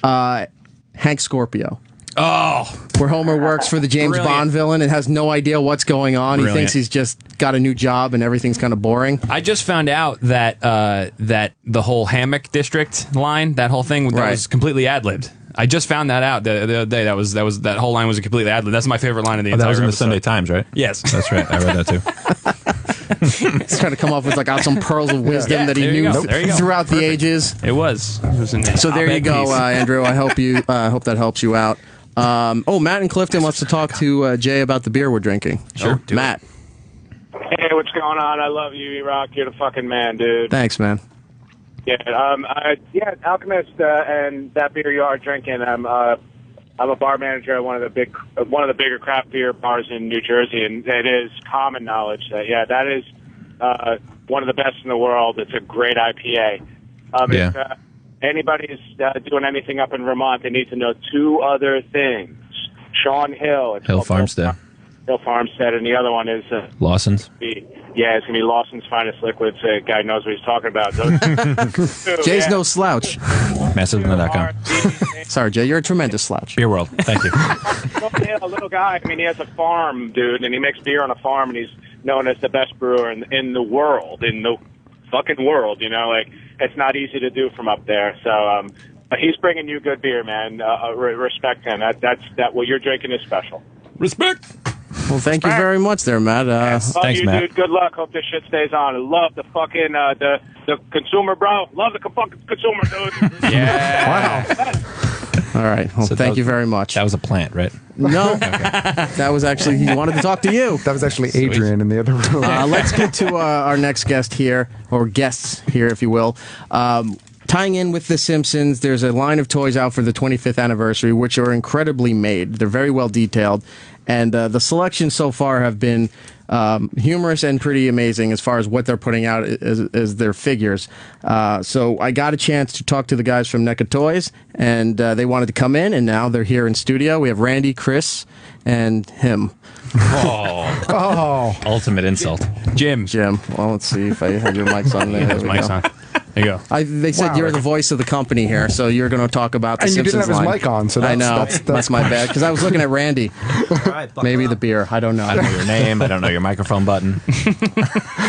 Hank Scorpio. Oh, where Homer works for the James Bond villain and has no idea what's going on. He thinks he's just got a new job and everything's kind of boring. I just found out that that the whole hammock district line, that whole thing, that was completely ad-libbed. I just found that out the other day. That whole line was completely ad-libbed. That's my favorite line of the entire That was in the episode. Sunday Times, right? Yes, that's right. I read that too. He's trying to come up with like some pearls of wisdom that he knew throughout the ages. It was in so there you go, Andrew. I hope that helps you out. Matt and Clifton wants to talk to Jay about the beer we're drinking. Sure, Matt. Hey, what's going on? I love you, E-Rock. You're the fucking man, dude. Thanks, man. Yeah, Alchemist and that beer you are drinking. I'm a bar manager at one of the bigger craft beer bars in New Jersey, and it is common knowledge that that is one of the best in the world. It's a great IPA. If anybody's doing anything up in Vermont, they need to know 2 other things. Sean Hill. Hill Farmstead. Hill Farmstead, and the other one is Lawson's. Yeah, it's going to be Lawson's Finest Liquids. Guy knows what he's talking about. Jay's no slouch. Massive.com. Sorry, Jay, you're a tremendous slouch. Beer World. Thank you. A little guy. I mean, he has a farm, dude, and he makes beer on a farm, and he's known as the best brewer in the world, in the fucking world. You know, like it's not easy to do from up there. So, but he's bringing you good beer, man. Respect him. That what you're drinking is special. Respect. Well, thank you very much there, Matt. Thanks, Matt. Dude. Good luck. Hope this shit stays on. I love the fucking the consumer, bro. Love the fucking consumer, dude. Yeah. Wow. All right. Well, thank you very much. That was a plant, right? No. That was actually, he wanted to talk to you. That was actually Adrian in the other room. Let's get to our next guest here, or guests here, if you will. Tying in with The Simpsons, there's a line of toys out for the 25th anniversary, which are incredibly made. They're very well detailed. And the selections so far have been humorous and pretty amazing as far as what they're putting out as their figures. So I got a chance to talk to the guys from NECA Toys, and they wanted to come in, and now they're here in studio. We have Randy, Chris, and him. Oh. Ultimate insult. Jim. Well, let's see if I have your mics on there. His mic's on. There you go. They said you're the voice of the company here, so you're going to talk about the and Simpsons you didn't have line. his mic on, so I know. That's my bad, because I was looking at Randy. Maybe the beer. I don't know. I don't know your name. I don't know your microphone button.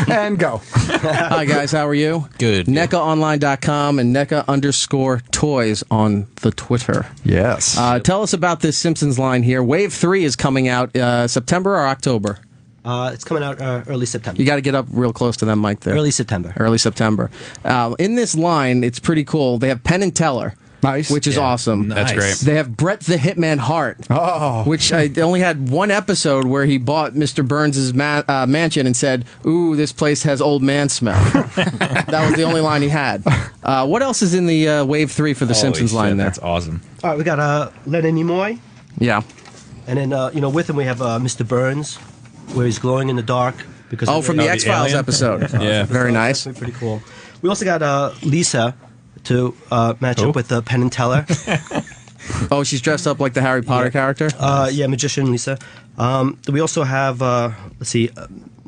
And go. Hi, guys. How are you? Good. NECAonline.com and NECA_toys on the Twitter. Yes. Tell us about this Simpsons line here. Wave 3 is coming out September or October? It's coming out early September. You got to get up real close to that mic there. Early September. Early September. In this line, it's pretty cool. They have Penn and Teller. Nice. Which is awesome. That's great. They have Brett the Hitman Hart. Oh. Which I only had one episode where he bought Mr. Burns' mansion and said, "Ooh, this place has old man smell." That was the only line he had. What else is in the Wave 3 for the Simpsons line there? That's awesome. All right, we got Leonard Nimoy. Yeah. And then, with him we have Mr. Burns, where he's glowing in the dark. Because from the X-Files episode. Yeah. Very nice. That's pretty cool. We also got Lisa to match up with Penn and Teller. Oh, she's dressed up like the Harry Potter character? Yeah, magician Lisa. We also have, we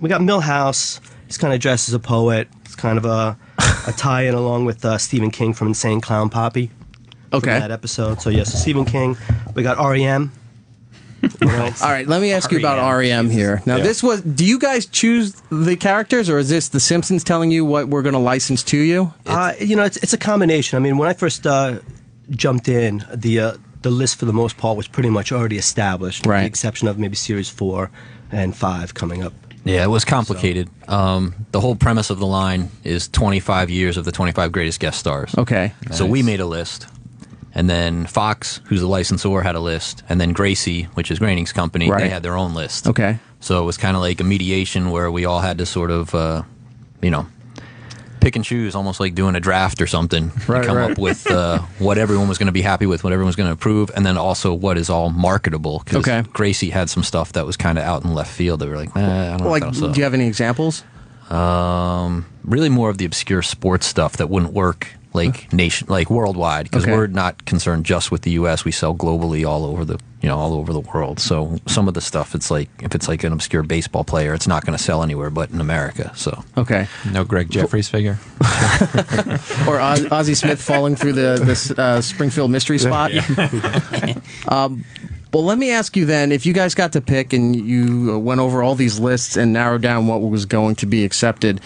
got Milhouse. He's kind of dressed as a poet. It's kind of a tie-in along with Stephen King from Insane Clown Poppy. Okay. From that episode. So, so Stephen King. We got R.E.M. All right, let me ask you about REM here. Now, do you guys choose the characters, or is this The Simpsons telling you what we're going to license to you? It's a combination. I mean, when I first jumped in, the list for the most part was pretty much already established, with the exception of maybe Series 4 and 5 coming up. Yeah, it was complicated. The whole premise of the line is 25 years of the 25 greatest guest stars. Okay. So we made a list. And then Fox, who's the licensor, had a list. And then Gracie, which is Groening's company, they had their own list. Okay. So it was kind of like a mediation where we all had to sort of, pick and choose, almost like doing a draft or something. Right, come up with what everyone was going to be happy with, what everyone was going to approve, and then also what is all marketable. Because Gracie had some stuff that was kind of out in left field that we were like, I don't know. Like, do you have any examples? Really more of the obscure sports stuff that wouldn't work worldwide, because we're not concerned just with the U.S. We sell globally all over the world. So some of the stuff, it's like if it's like an obscure baseball player, it's not going to sell anywhere but in America. So no Greg Jeffries figure, or Ozzie Smith falling through the Springfield mystery spot. Well, let me ask you then, if you guys got to pick and you went over all these lists and narrowed down what was going to be accepted,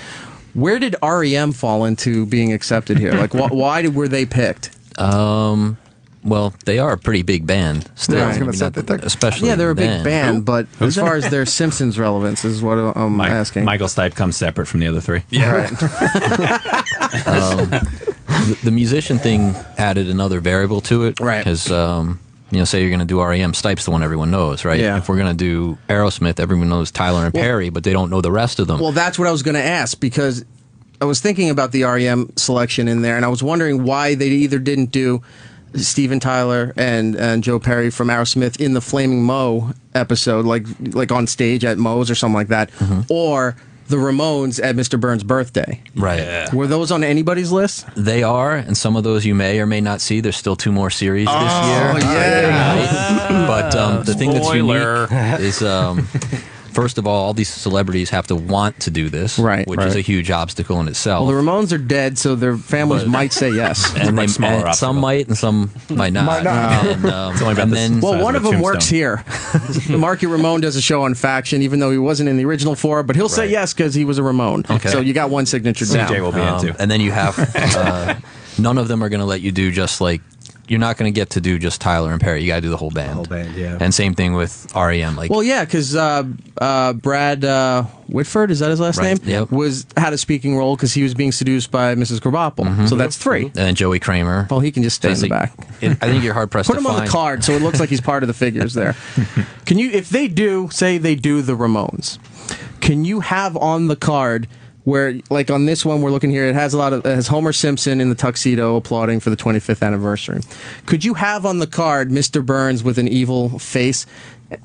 where did REM fall into being accepted here? Like, why were they picked? Well, they are a pretty big band still. Yeah, I was going to say that especially they're a big then. band, but as far as their Simpsons relevance is what I'm asking. Michael Stipe comes separate from the other three. Yeah. The musician thing added another variable to it. Right. Because, say you're going to do REM, Stipe's the one everyone knows, right? Yeah. If we're going to do Aerosmith, everyone knows Tyler and Perry, but they don't know the rest of them. Well, that's what I was going to ask, because I was thinking about the REM selection in there, and I was wondering why they either didn't do Steven Tyler and Joe Perry from Aerosmith in the Flaming Moe episode, like on stage at Moe's or something like that, or the Ramones at Mr. Burns' birthday. Right. Yeah. Were those on anybody's list? They are, and some of those you may or may not see. There's still 2 more series this year. Yeah. But the thing that's unique is, first of all these celebrities have to want to do this, which is a huge obstacle in itself. Well, the Ramones are dead, so their families might say yes. And some might, and some might not. And, one of them works here. Marky Ramone does a show on Faction, even though he wasn't in the original 4, but he'll say yes because he was a Ramone. Okay. So you got one signature down. CJ will be in too. And then you have none of them are going to let you do just like. You're not going to get to do just Tyler and Perry. You got to do the whole band. The whole band, yeah. And same thing with REM. Well, yeah, because Brad Whitford, is that his last name? Yep. Had a speaking role because he was being seduced by Mrs. Krabappel. So that's 3. And then Joey Kramer. Well, he can just stay in the back. I think you're hard pressed to Put find. him on the card so it looks like he's part of the figures there. Can you, if they do, say they do the Ramones, can you have on the card where, like on this one we're looking here, it has Homer Simpson in the tuxedo applauding for the 25th anniversary. Could you have on the card Mr. Burns with an evil face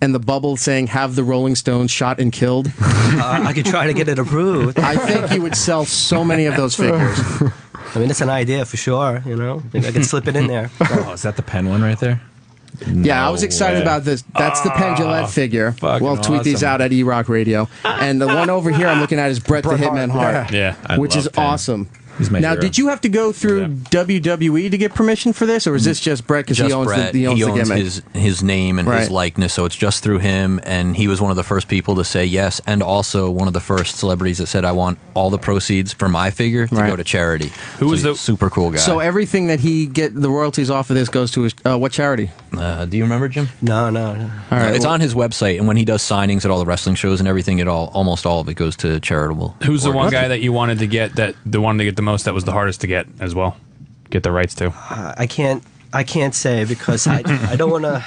and the bubble saying, "Have the Rolling Stones shot and killed"? I could try to get it approved. I think you would sell so many of those figures. I mean, it's an idea for sure, Maybe I could slip it in there. Oh, is that the pen one right there? Yeah, I was excited about this. That's the Penn Jillette figure. We'll tweet these out at E-Rock Radio. And the one over here I'm looking at is Bret the Hitman Hart. Yeah, which is awesome. He's my now, hero. did you have to go through WWE to get permission for this, or is this just Bret because he owns Brett. the He owns gimmick? his name and his likeness, so it's just through him. And he was one of the first people to say yes, and also one of the first celebrities that said, "I want all the proceeds for my figure to go to charity." Who was the super cool guy? So everything that the royalties off of this goes to his, what charity? Do you remember, Jim? No. All right, it's on his website, and when he does signings at all the wrestling shows and everything, almost all of it goes to charitable. Who's the one guy that you wanted to get the most? That was the hardest to get as well. Get the rights to. I can't say because I don't want to.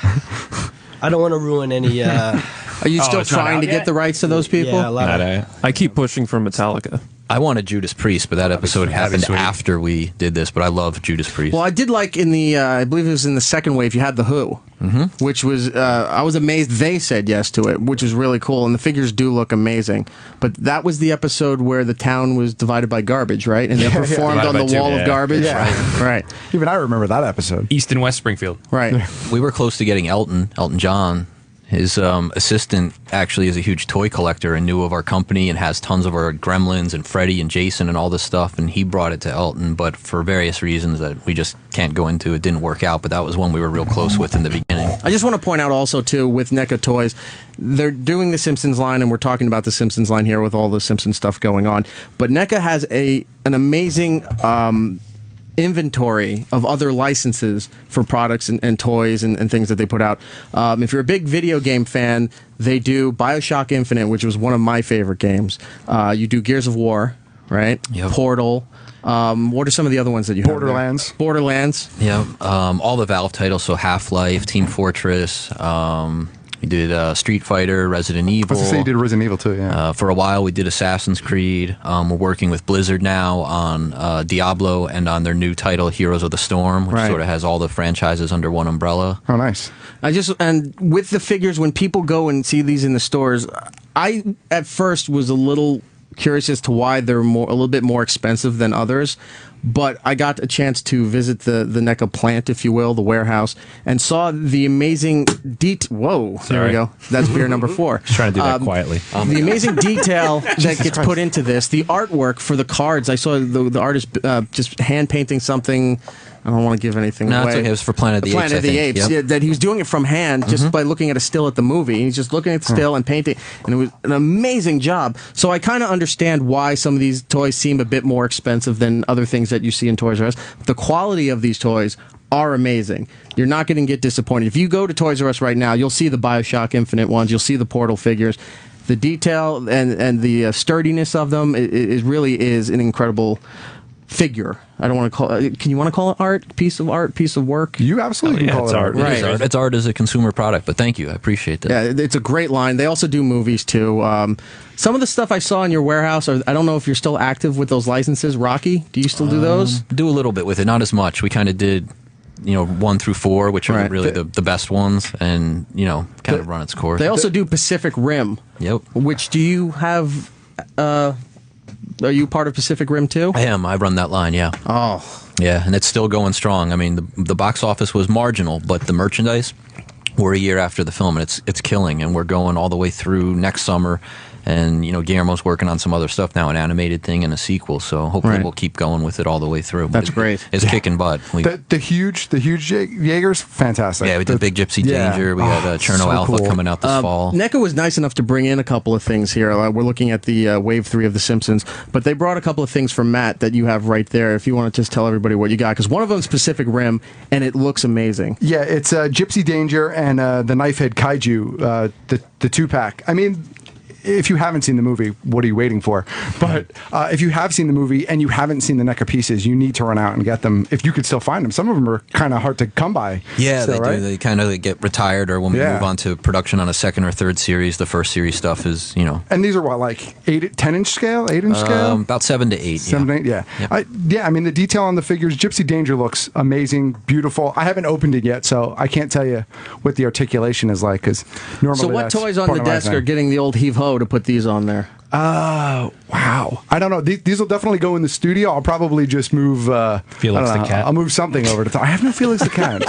I don't want to ruin any. Are you still trying to get the rights to those people? Yeah, I keep pushing for Metallica. I wanted Judas Priest, but that episode happened after we did this. But I love Judas Priest. Well, I did like in the, I believe it was in the second wave, you had The Who, which was, I was amazed they said yes to it, which is really cool. And the figures do look amazing. But that was the episode where the town was divided by garbage, right? And they performed on the wall of garbage. Yeah. Right. Even I remember that episode. East and West Springfield. Right. We were close to getting Elton John. His assistant actually is a huge toy collector and knew of our company and has tons of our Gremlins and Freddy and Jason and all this stuff. And he brought it to Elton, but for various reasons that we just can't go into, it didn't work out. But that was one we were real close with in the beginning. I just want to point out also, too, with NECA Toys, they're doing the Simpsons line, and we're talking about the Simpsons line here with all the Simpsons stuff going on. But NECA has an amazing inventory of other licenses for products and toys and things that they put out. If you're a big video game fan, they do BioShock Infinite, which was one of my favorite games. You do Gears of War, right? Yep. Portal. What are some of the other ones that you have? Borderlands. Yeah. All the Valve titles, so Half-Life, Team Fortress. We did Street Fighter, Resident Evil. I was going to say you did Resident Evil too, yeah. For a while, we did Assassin's Creed. We're working with Blizzard now on Diablo and on their new title, Heroes of the Storm, which sort of has all the franchises under one umbrella. Oh, nice. And with the figures, when people go and see these in the stores, I at first was a little curious as to why they're a little bit more expensive than others. But I got a chance to visit the NECA plant, if you will, the warehouse, and saw the amazing Whoa, there we go. That's beer number 4. Just trying to do that quietly. The amazing detail that gets put into this, the artwork for the cards. I saw the artist just hand painting something. I don't want to give anything away. No, it's okay. It was for Planet of the Apes. Planet of the Apes. Yep. Yeah, that he was doing it from hand just by looking at a still at the movie. He's just looking at the still and painting, and it was an amazing job. So I kind of understand why some of these toys seem a bit more expensive than other things that you see in Toys R Us. The quality of these toys are amazing. You're not going to get disappointed. If you go to Toys R Us right now, you'll see the BioShock Infinite ones. You'll see the Portal figures. The detail and the sturdiness of them, it really is an incredible figure. I don't want to call it. Can you want to call it art? Piece of art? Piece of work? You absolutely can call it art. Right. It's art as a consumer product, but thank you. I appreciate that. Yeah, it's a great line. They also do movies, too. Some of the stuff I saw in your warehouse, I don't know if you're still active with those licenses. Rocky, do you still do those? Do a little bit with it, not as much. We kind of did 1 through 4, which are really the best ones, and kind of run its course. They also do Pacific Rim. Yep. Which do you have? Are you part of Pacific Rim too? I am. I run that line. Yeah. Oh. Yeah, and it's still going strong. I mean, the box office was marginal, but the merchandise. We're a year after the film, and it's killing, and we're going all the way through next summer. And Guillermo's working on some other stuff now, an animated thing and a sequel. So hopefully we'll keep going with it all the way through. That's great. It's kicking butt. The huge Jaegers, fantastic. Yeah, we did Big Gypsy Danger. We got Cherno Alpha coming out this fall. NECA was nice enough to bring in a couple of things here. We're looking at the Wave 3 of The Simpsons, but they brought a couple of things from Matt that you have right there. If you want to just tell everybody what you got, because one of them is Pacific Rim, and it looks amazing. Yeah, it's Gypsy Danger and the Knifehead Kaiju, the 2-pack. I mean, if you haven't seen the movie, what are you waiting for? But if you have seen the movie and you haven't seen the NECA pieces, you need to run out and get them if you could still find them. Some of them are kind of hard to come by. Yeah, still, they do. They kind of get retired, or when we move on to production on a second or third series, the first series stuff is, And these are what, like 10-inch scale, 8-inch scale? About 7 to 8. 7 to 8, yeah. Yep. I mean, the detail on the figures, Gypsy Danger looks amazing, beautiful. I haven't opened it yet, so I can't tell you what the articulation is like, because normally So what toys on the desk are getting the old heave-ho to put these on there? Wow. I don't know. These will definitely go in the studio. I'll probably just move Felix the Cat. I'll move something over to I have no Felix the Cat.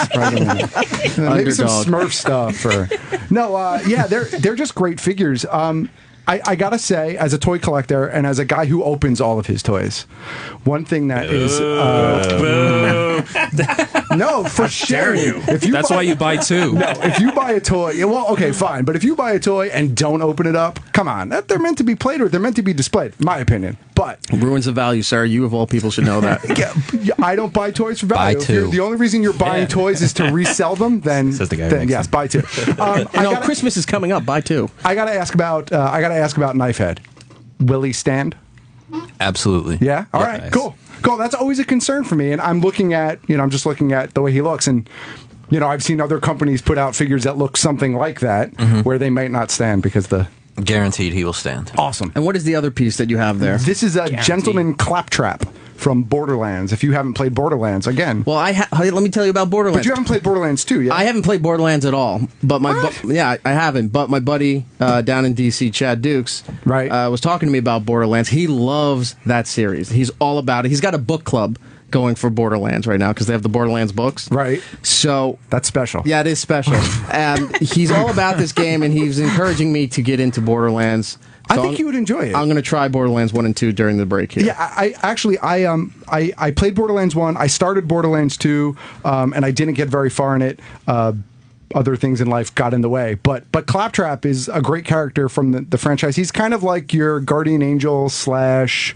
Maybe some Smurf stuff they're just great figures. I gotta say, as a toy collector and as a guy who opens all of his toys, one thing that is no, for sure. That's why you buy 2. No, if you buy a toy, well, okay, fine. But if you buy a toy and don't open it up, come on, they're meant to be played with. They're meant to be displayed, in my opinion. But But ruins the value, sir. You of all people should know that. I don't buy toys for value. Buy If you're- two. The only reason you're buying toys is to resell them. Then, Says the guy who then makes yes, buy two. Christmas is coming up. Buy two. I gotta ask about Knifehead. Will he stand? Absolutely. Yeah. All right. Nice. Cool. That's always a concern for me, and I'm just looking at the way he looks, and I've seen other companies put out figures that look something like that, where they might not stand because the. Guaranteed he will stand. Awesome. And what is the other piece that you have there? This is a Gentleman Claptrap from Borderlands. If you haven't played Borderlands, again. Well, let me tell you about Borderlands. But you haven't played Borderlands 2 yet. I haven't played Borderlands at all. But I haven't. But my buddy down in DC, Chad Dukes, was talking to me about Borderlands. He loves that series. He's all about it. He's got a book club going for Borderlands right now because they have the Borderlands books. Right. So that's special. Yeah, it is special. And he's all about this game, and he's encouraging me to get into Borderlands. I think you would enjoy it. I'm going to try Borderlands 1 and 2 during the break here. Yeah, I played Borderlands 1. I started Borderlands 2, and I didn't get very far in it. Other things in life got in the way. But Claptrap is a great character from the franchise. He's kind of like your guardian angel / he's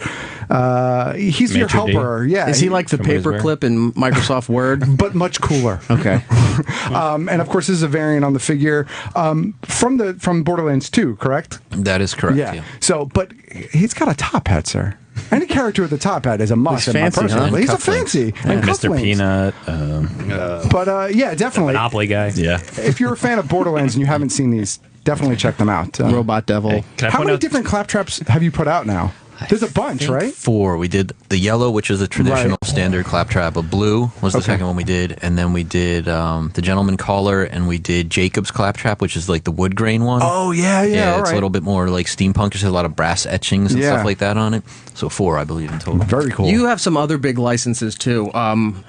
your helper. Yeah. Is he like the paperclip in Microsoft Word? But much cooler. Okay. And of course, this is a variant on the figure from Borderlands 2, correct? That is correct. Yeah. So, but he's got a top hat, sir. Any character with a top hat is a must. He's fancy, huh? He's a fancy. And Mr. cufflinks. Peanut. But yeah, definitely. Monopoly guy. Yeah. If you're a fan of Borderlands and you haven't seen these, definitely check them out. Robot Devil. How many different Claptraps have you put out now? There's a bunch, right? 4. We did the yellow, which is a traditional standard claptrap. A blue was the second one we did, and then we did the Gentleman Caller, and we did Jacob's claptrap, which is like the wood grain one. Oh yeah. Yeah, all it's right. a little bit more like steampunk. There's a lot of brass etchings and stuff like that on it. So 4, I believe, in total. Very cool. You have some other big licenses too.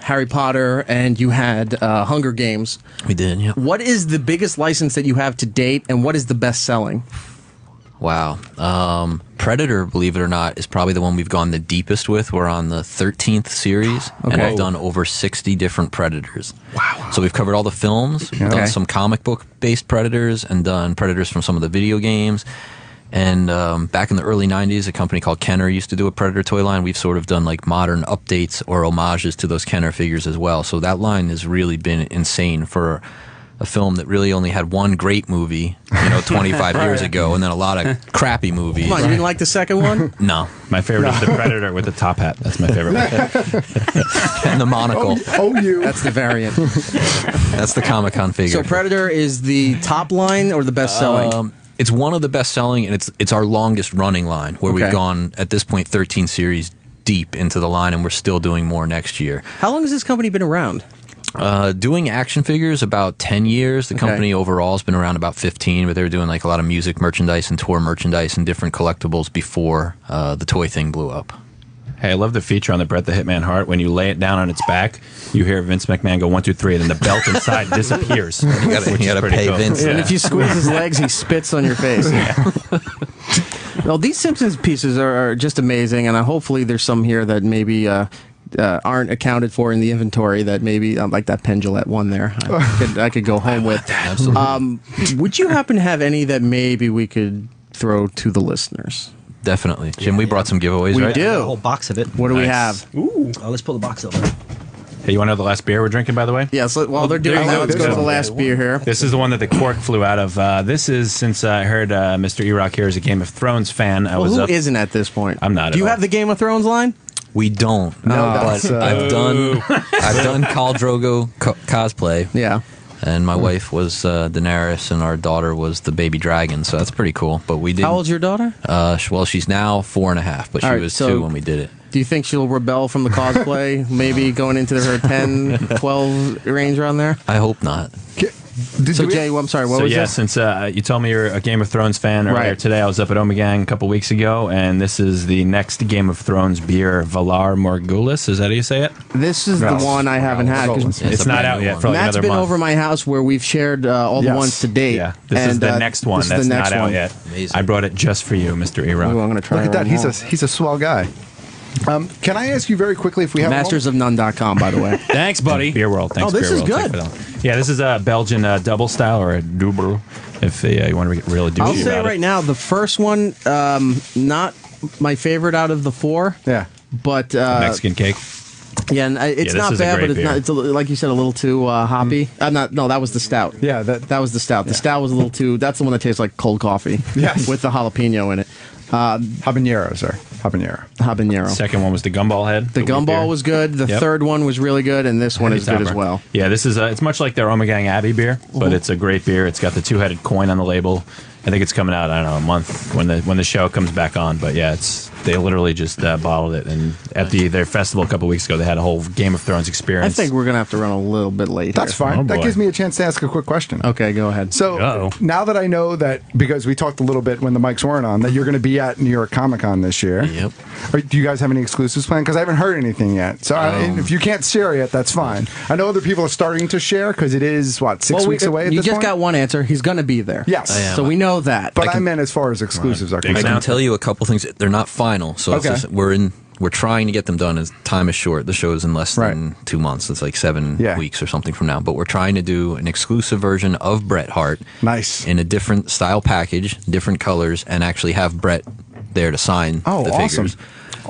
Harry Potter, and you had Hunger Games. We did, yeah. What is the biggest license that you have to date, and what is the best selling? Wow. Predator, believe it or not, is probably the one we've gone the deepest with. We're on the 13th series, and I've done over 60 different Predators. Wow. So we've covered all the films, we've done some comic book-based Predators, and done Predators from some of the video games. And back in the early 90s, a company called Kenner used to do a Predator toy line. We've sort of done like modern updates or homages to those Kenner figures as well. So that line has really been insane for a film that really only had one great movie, 25 years ago, and then a lot of crappy movies. Come on, you didn't like the second one? No. My favorite is the Predator with the top hat. That's my favorite one. And the monocle. That's the variant. That's the Comic-Con figure. So Predator is the top line or the best selling? It's one of the best selling, and it's our longest running line, where we've gone, at this point, 13 series deep into the line, and we're still doing more next year. How long has this company been around? Doing action figures about 10 years. The company overall has been around about 15, but they were doing like a lot of music merchandise and tour merchandise and different collectibles before the toy thing blew up. Hey, I love the feature on the Bret the Hitman Hart. When you lay it down on its back, you hear Vince McMahon go 1, 2, 3, and then the belt inside disappears. You gotta pay Vince. And if you squeeze his legs, he spits on your face. Well, these Simpsons pieces are just amazing, and hopefully there's some here that maybe aren't accounted for in the inventory that maybe, like that Pendulette one there, I could go home with. Absolutely. Would you happen to have any that maybe we could throw to the listeners? Definitely. Jim, we brought some giveaways, We right? do. A whole box of it. What do we have? Ooh. Let's pull the box over. Hey, you want to know the last beer we're drinking, by the way? Yes, while they're doing that, let's go to the last beer here. This is the one that the cork flew out of. This is, since I heard Mr. E-Rock here is a Game of Thrones fan. Who isn't at this point? I'm not. Do you have the Game of Thrones line? We don't. But I've done Khal Drogo cosplay. Yeah. And my wife was Daenerys, and our daughter was the baby dragon, so that's pretty cool. But we did. How old's your daughter? Well, she's now 4.5, but she was 2 when we did it. Do you think she'll rebel from the cosplay? Maybe going into her 10, 12 range around there? I hope not. So, Jay, I'm sorry, what was that? Since you told me you're a Game of Thrones fan earlier today, I was up at Omegang a couple weeks ago, and this is the next Game of Thrones beer, Valar Morghulis. Is that how you say it? This is the one I haven't had. 'Cause It's not out yet for like Matt's another been month. over my house where we've shared all the ones to date. Yeah, this is the next one that's not out yet. Amazing. I brought it just for you, Mr. E-Rock. Ooh, I'm going to try Look at it that. right He's a swell guy. Can I ask you very quickly if we have Mastersofnone.com, by the way. Thanks, buddy. Beer World. Thanks, this Beer is World. good. Yeah, this is a Belgian double style or a double, if you want to get really douchey I'll say about right now, the first one, not my favorite out of the 4. Yeah. But Mexican cake. Yeah, and it's not bad, but it's not. It's like you said, a little too hoppy. No, that was the stout. Yeah, that was the stout. The stout was a little too. That's the one that tastes like cold coffee. Yes. With the jalapeno in it. Habanero, sir. Habanero. Second one was the gumball head. The gumball was good. The third one was really good, and this one is good as well. Yeah, this is it's much like their Omegang Abbey beer, but it's a great beer. It's got the 2-headed coin on the label. I think it's coming out, I don't know, a month when the show comes back on. But yeah, they literally just bottled it, and at their festival a couple weeks ago, they had a whole Game of Thrones experience. I think we're gonna have to run a little bit late. That's fine. Oh, that boy. gives me a chance to ask a quick question. Okay, go ahead. So now that I know that, because we talked a little bit when the mics weren't on, that you're going to be at New York Comic Con this year. Yep. Do you guys have any exclusives planned? Because I haven't heard anything yet. So if you can't share yet, that's fine. I know other people are starting to share because it is 6 weeks away. At You this just point? got one answer. He's gonna be there. Yes. I am. So we know that. But I meant as far as exclusives are I concerned. can tell you a couple things. They're not final, so it's Okay. just, we're trying to get them done as time is short. The show is in less than 2 months. It's like 7 weeks or something from now. But we're trying to do an exclusive version of Bret Hart. Nice. In a different style package, different colors, and actually have Bret there to sign the awesome. figures.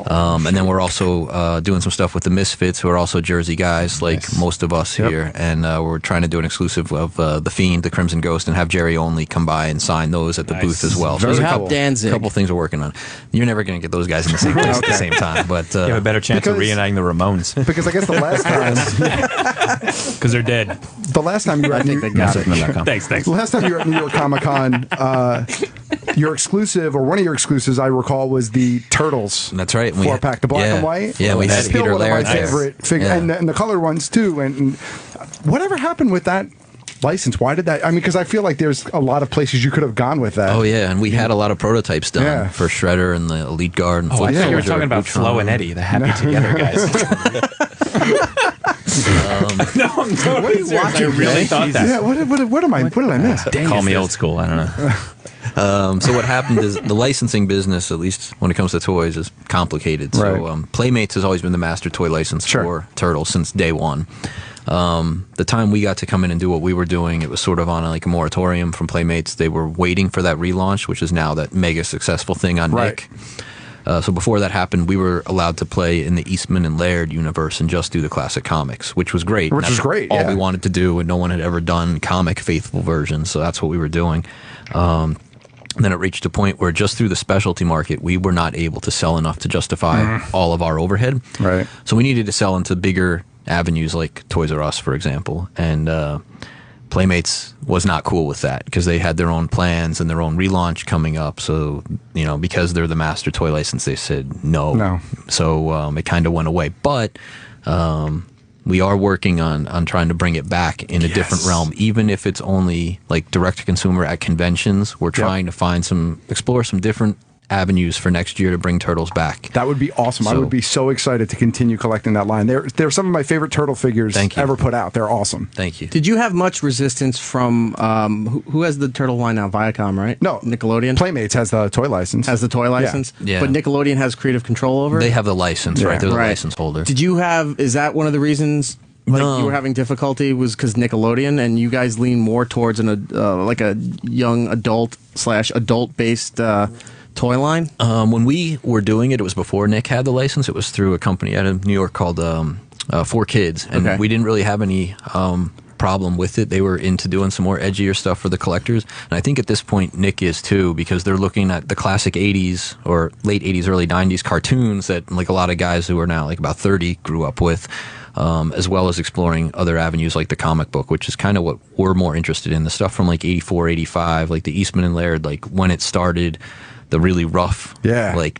And then we're also doing some stuff with the Misfits, who are also Jersey guys, like most of us here. And we're trying to do an exclusive of The Fiend, the Crimson Ghost, and have Jerry Only come by and sign those at the booth as well. Very So cool. Danzig. a couple things we're working on. You're never going to get those guys in the same place at the same time. But you have a better chance of reuniting the Ramones. Because I guess the last time, because they're dead. the last time you were at New Thanks. The last time you were at New York Comic Con, your exclusive, or one of your exclusives, I recall, was the Turtles. That's right. 4-pack, the black and white. Yeah, we had Still Peter one of my Laird there. favorite figures, and the colored ones too. And whatever happened with that license? Why did that? I mean, because I feel like there's a lot of places you could have gone with that. Oh yeah, and we had a lot of prototypes done for Shredder and the Elite Guard. And I Foot thought you were Soldier, talking about Lutron. Flo and Eddie, the Happy Together guys. No, I'm totally What are you serious. watching, I really man? thought that. Yeah, what did I miss? Call me old school. I don't know. So what happened is the licensing business, at least when it comes to toys, is complicated. So Playmates has always been the master toy license for Turtles since day one. The time we got to come in and do what we were doing, it was sort of on a moratorium from Playmates. They were waiting for that relaunch, which is now that mega successful thing on Nick. So before that happened, we were allowed to play in the Eastman and Laird universe and just do the classic comics, which was great. Which was great, all we wanted to do, and no one had ever done comic faithful versions, so that's what we were doing. Then it reached a point where just through the specialty market, we were not able to sell enough to justify all of our overhead. Right. So we needed to sell into bigger avenues like Toys R Us, for example. And Playmates was not cool with that because they had their own plans and their own relaunch coming up. So, because they're the master toy license, they said no. So it kind of went away. But we are working on trying to bring it back in a different realm, even if it's only like direct to consumer at conventions. We're trying to explore some different avenues for next year to bring Turtles back. That would be awesome. I would be so excited to continue collecting that line. They're some of my favorite Turtle figures ever put out. They're awesome. Thank you. Did you have much resistance from who has the Turtle line now? Viacom, right? No, Nickelodeon. Playmates has the toy license. Yeah. But Nickelodeon has creative control over it? They have the license, right? They're the license holder. Is that one of the reasons you were having difficulty was because Nickelodeon, and you guys lean more towards a young adult based toy line? When we were doing it, it was before Nick had the license. It was through a company out of New York called 4Kids, and we didn't really have any problem with it. They were into doing some more edgier stuff for the collectors, and I think at this point Nick is too, because they're looking at the classic 80s or late 80s, early 90s cartoons that a lot of guys who are now about 30 grew up with. As well as exploring other avenues like the comic book, which is kind of what we're more interested in. The stuff from 84, 85, like the Eastman and Laird, when it started, the really rough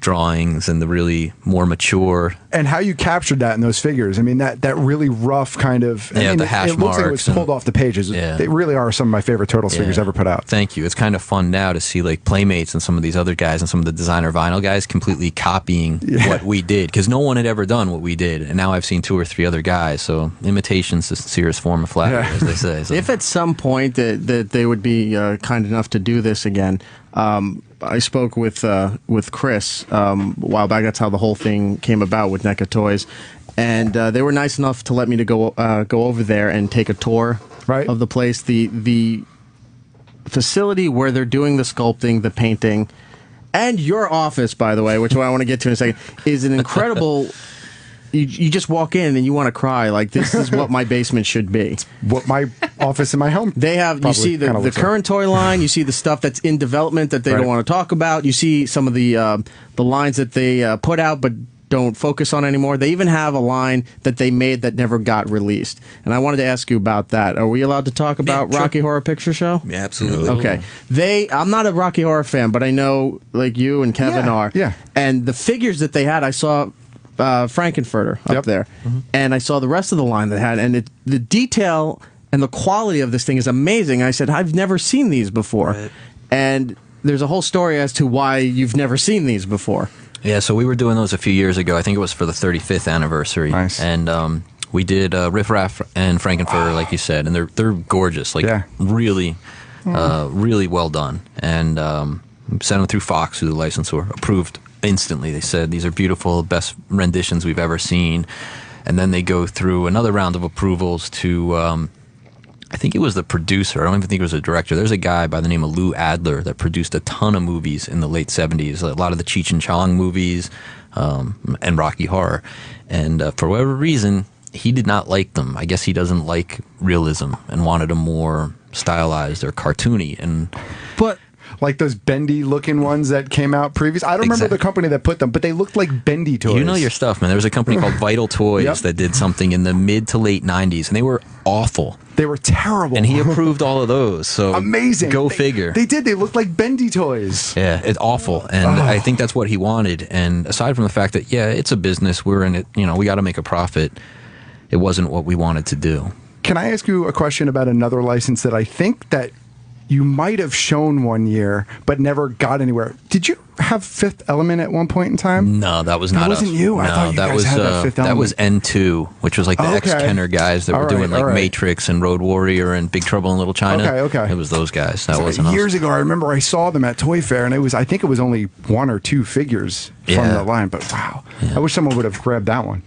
drawings and the really more mature. And how you captured that in those figures. I mean, that really rough kind of... the hash it looks like it was marks pulled off the pages. They really are some of my favorite Turtles figures ever put out. Thank you. It's kind of fun now to see Playmates and some of these other guys and some of the designer vinyl guys completely copying what we did, because no one had ever done what we did, and now I've seen 2 or 3 other guys. So imitation's the sincerest form of flattery, as they say. So. If at some point that they would be kind enough to do this again, I spoke with Chris a while back. That's how the whole thing came about with NECA Toys, and they were nice enough to let me to go over there and take a tour of the place. The facility where they're doing the sculpting, the painting, And your office, by the way, which I want to get to in a second, is an incredible. You just walk in and you want to cry. Like, this is what my basement should be. It's what my office in my home. They have. You see the current toy line. You see the stuff that's in development that they don't want to talk about. You see some of the lines that they put out but don't focus on anymore. They even have a line that they made that never got released. And I wanted to ask you about that. Are we allowed to talk about Rocky Horror Picture Show? Yeah, absolutely. Okay. I'm not a Rocky Horror fan, but I know like you and Kevin are. Yeah. And the figures that they had, I saw Frankenfurter up there, and I saw the rest of the line they had, and the detail and the quality of this thing is amazing. I said, I've never seen these before. And there's a whole story as to why you've never seen these before. Yeah, so we were doing those a few years ago. I think it was for the 35th anniversary. Nice. And we did Riff Raff and Frankenfurter, like you said, and they're gorgeous. Like, really, really well done. And sent them through Fox, through the licensor, approved instantly. They said, these are beautiful, best renditions we've ever seen. And then they go through another round of approvals to... I think it was the producer. I don't even think it was a director. There's a guy by the name of Lou Adler that produced a ton of movies in the late 70s, a lot of the Cheech and Chong movies and Rocky Horror. And for whatever reason, he did not like them. I guess he doesn't like realism and wanted them more stylized or cartoony. But like those bendy looking ones that came out previous. I don't remember the company that put them, but they looked like bendy toys. You know your stuff, man. There was a company called Vital Toys that did something in the mid to late 90s, and they were awful. They were terrible. And he approved all of those. So amazing. Go figure. They did. They looked like bendy toys. Yeah, it's awful. And I think that's what he wanted. And aside from the fact that, yeah, it's a business. We're in it. You know, we got to make a profit. It wasn't what we wanted to do. Can I ask you a question about another license that I think that you might have shown one year, but never got anywhere? Did you have Fifth Element at one point in time? No, that was not. That wasn't you. No, I thought you guys had that Fifth Element. That was N2, which was like the ex-Kenner guys that were doing like Matrix and Road Warrior and Big Trouble in Little China. Okay. It was those guys. That wasn't us. Years ago, I remember I saw them at Toy Fair, and I think it was only one or two figures from the line. But wow, I wish someone would have grabbed that one.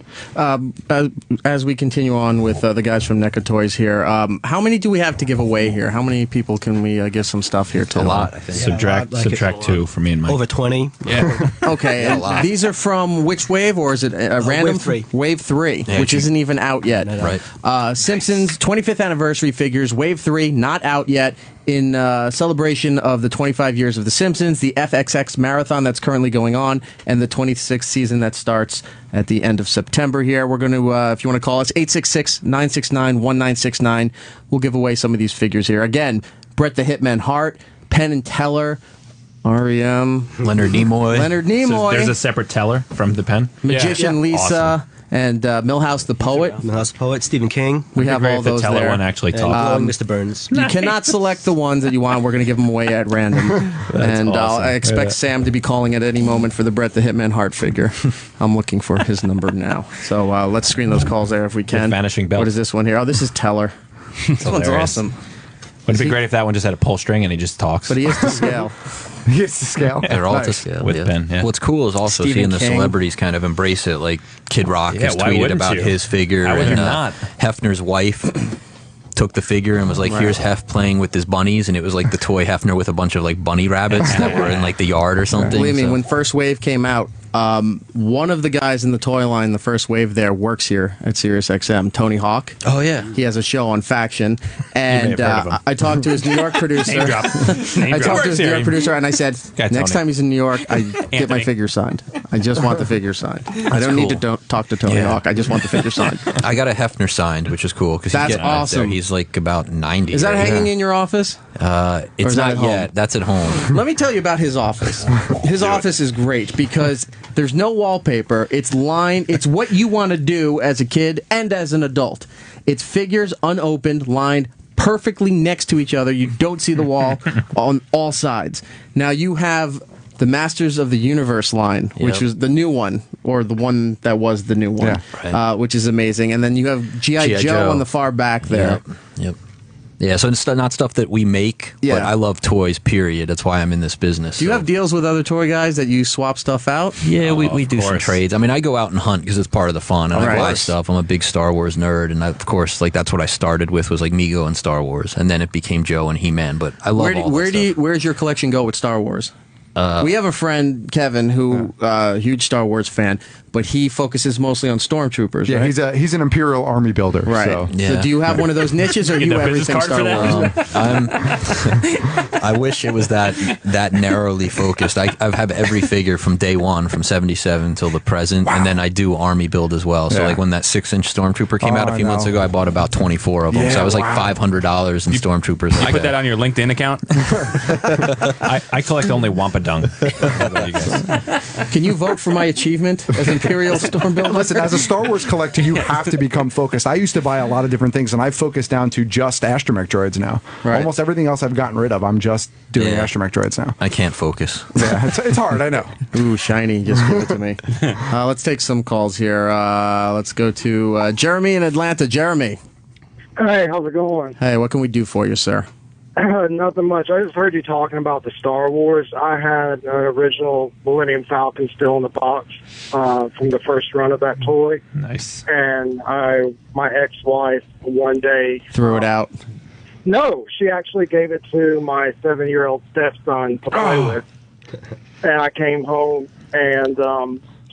As we continue on with the guys from NECA Toys here, how many do we have to give away here? How many people can we give some stuff here to? A lot, I think. Subtract 2 for me and Mike. Over 20. Yeah. Okay, and these are from which wave, or is it a random? Wave 3. Wave 3, which isn't even out yet. Right. Simpsons 25th anniversary figures, Wave 3, not out yet. In celebration of the 25 years of The Simpsons, the FXX Marathon that's currently going on, and the 26th season that starts at the end of September here. We're going to, if you want to call us, 866-969-1969. We'll give away some of these figures here. Again, Bret the Hitman Hart, Penn and Teller, REM, Leonard Nimoy. So there's a separate teller from the pen? Magician Lisa. Awesome. And Milhouse the Poet. Milhouse the Poet, Stephen King. We have all those teller there. one actually Glowing Mr. Burns. You cannot select the ones that you want. We're going to give them away at random. And awesome. I expect Sam to be calling at any moment for the Bret the Hitman Hart figure. I'm looking for his number now. So let's screen those calls there if we can. Vanishing Belt. What is this one here? Oh, this is Teller. This one's awesome. Wouldn't it be great if that one just had a pull string and he just talks? But he is to scale. He is to scale. They're all to scale. With pen, What's cool is also Stephen seeing the King. celebrities kind of embrace it. Like Kid Rock has why tweeted wouldn't about you? his figure. How would and you not? Hefner's wife took the figure and was like, here's Hef playing with his bunnies. And it was like the toy Hefner with a bunch of like bunny rabbits that were in like the yard or something. Believe me, when First Wave came out, one of the guys in the toy line, the First Wave there, works here at SiriusXM, Tony Hawk. Oh, yeah. He has a show on Faction. And I talked to his New York producer. Name drop. I talked to his New York producer, and I said, next time he's in New York, I get my figure signed. I just want the figure signed. I don't need to talk to Tony Hawk. I just want the figure signed. I got a Hefner signed, which is cool because he's getting awesome. out there. He's like about 90. Is that hanging in your office? It's not yet. That's at home. Let me tell you about his office. His office is great because there's no wallpaper. It's line. It's what you want to do as a kid and as an adult. It's figures unopened, lined perfectly next to each other. You don't see the wall on all sides. Now you have the Masters of the Universe line, which was the new one, or the one that was the new one, which is amazing. And then you have G.I. Joe on the far back there. Yep. Yeah, so it's not stuff that we make, but I love toys, period. That's why I'm in this business. Do you have deals with other toy guys that you swap stuff out? Yeah, we do some trades. I mean, I go out and hunt because it's part of the fun, and I buy stuff. I'm a big Star Wars nerd, and of course, like that's what I started with was like Mego and Star Wars, and then it became Joe and He-Man, but I love all that stuff. Where's your collection go with Star Wars? We have a friend, Kevin, who huge Star Wars fan, but he focuses mostly on stormtroopers. Yeah, right? he's an Imperial Army builder. Right. So. So do you have one of those niches, or are you everything Star Wars? I wish it was that narrowly focused. I have every figure from day one, from 77 till the present, and then I do Army build as well. So like when that 6-inch Stormtrooper came out a few months ago, I bought about 24 of them. So I was like $500 in Stormtroopers. You put that on your LinkedIn account? I collect only Wampa Dung. Can you vote for my achievement as Imperial Storm Builder? Listen, as a Star Wars collector, you have to become focused. I used to buy a lot of different things, and I've focused down to just astromech droids now. Right. Almost everything else I've gotten rid of. I'm just doing astromech droids now. I can't focus. Yeah, it's hard, I know. Ooh, shiny. Just give it to me. Let's take some calls here. Let's go to Jeremy in Atlanta. Jeremy. Hey, how's it going? Hey, what can we do for you, sir? Nothing much. I just heard you talking about the Star Wars. I had an original Millennium Falcon still in the box from the first run of that toy. Nice. And my ex-wife one day threw it out. No, she actually gave it to my 7-year-old stepson to play with. And I came home and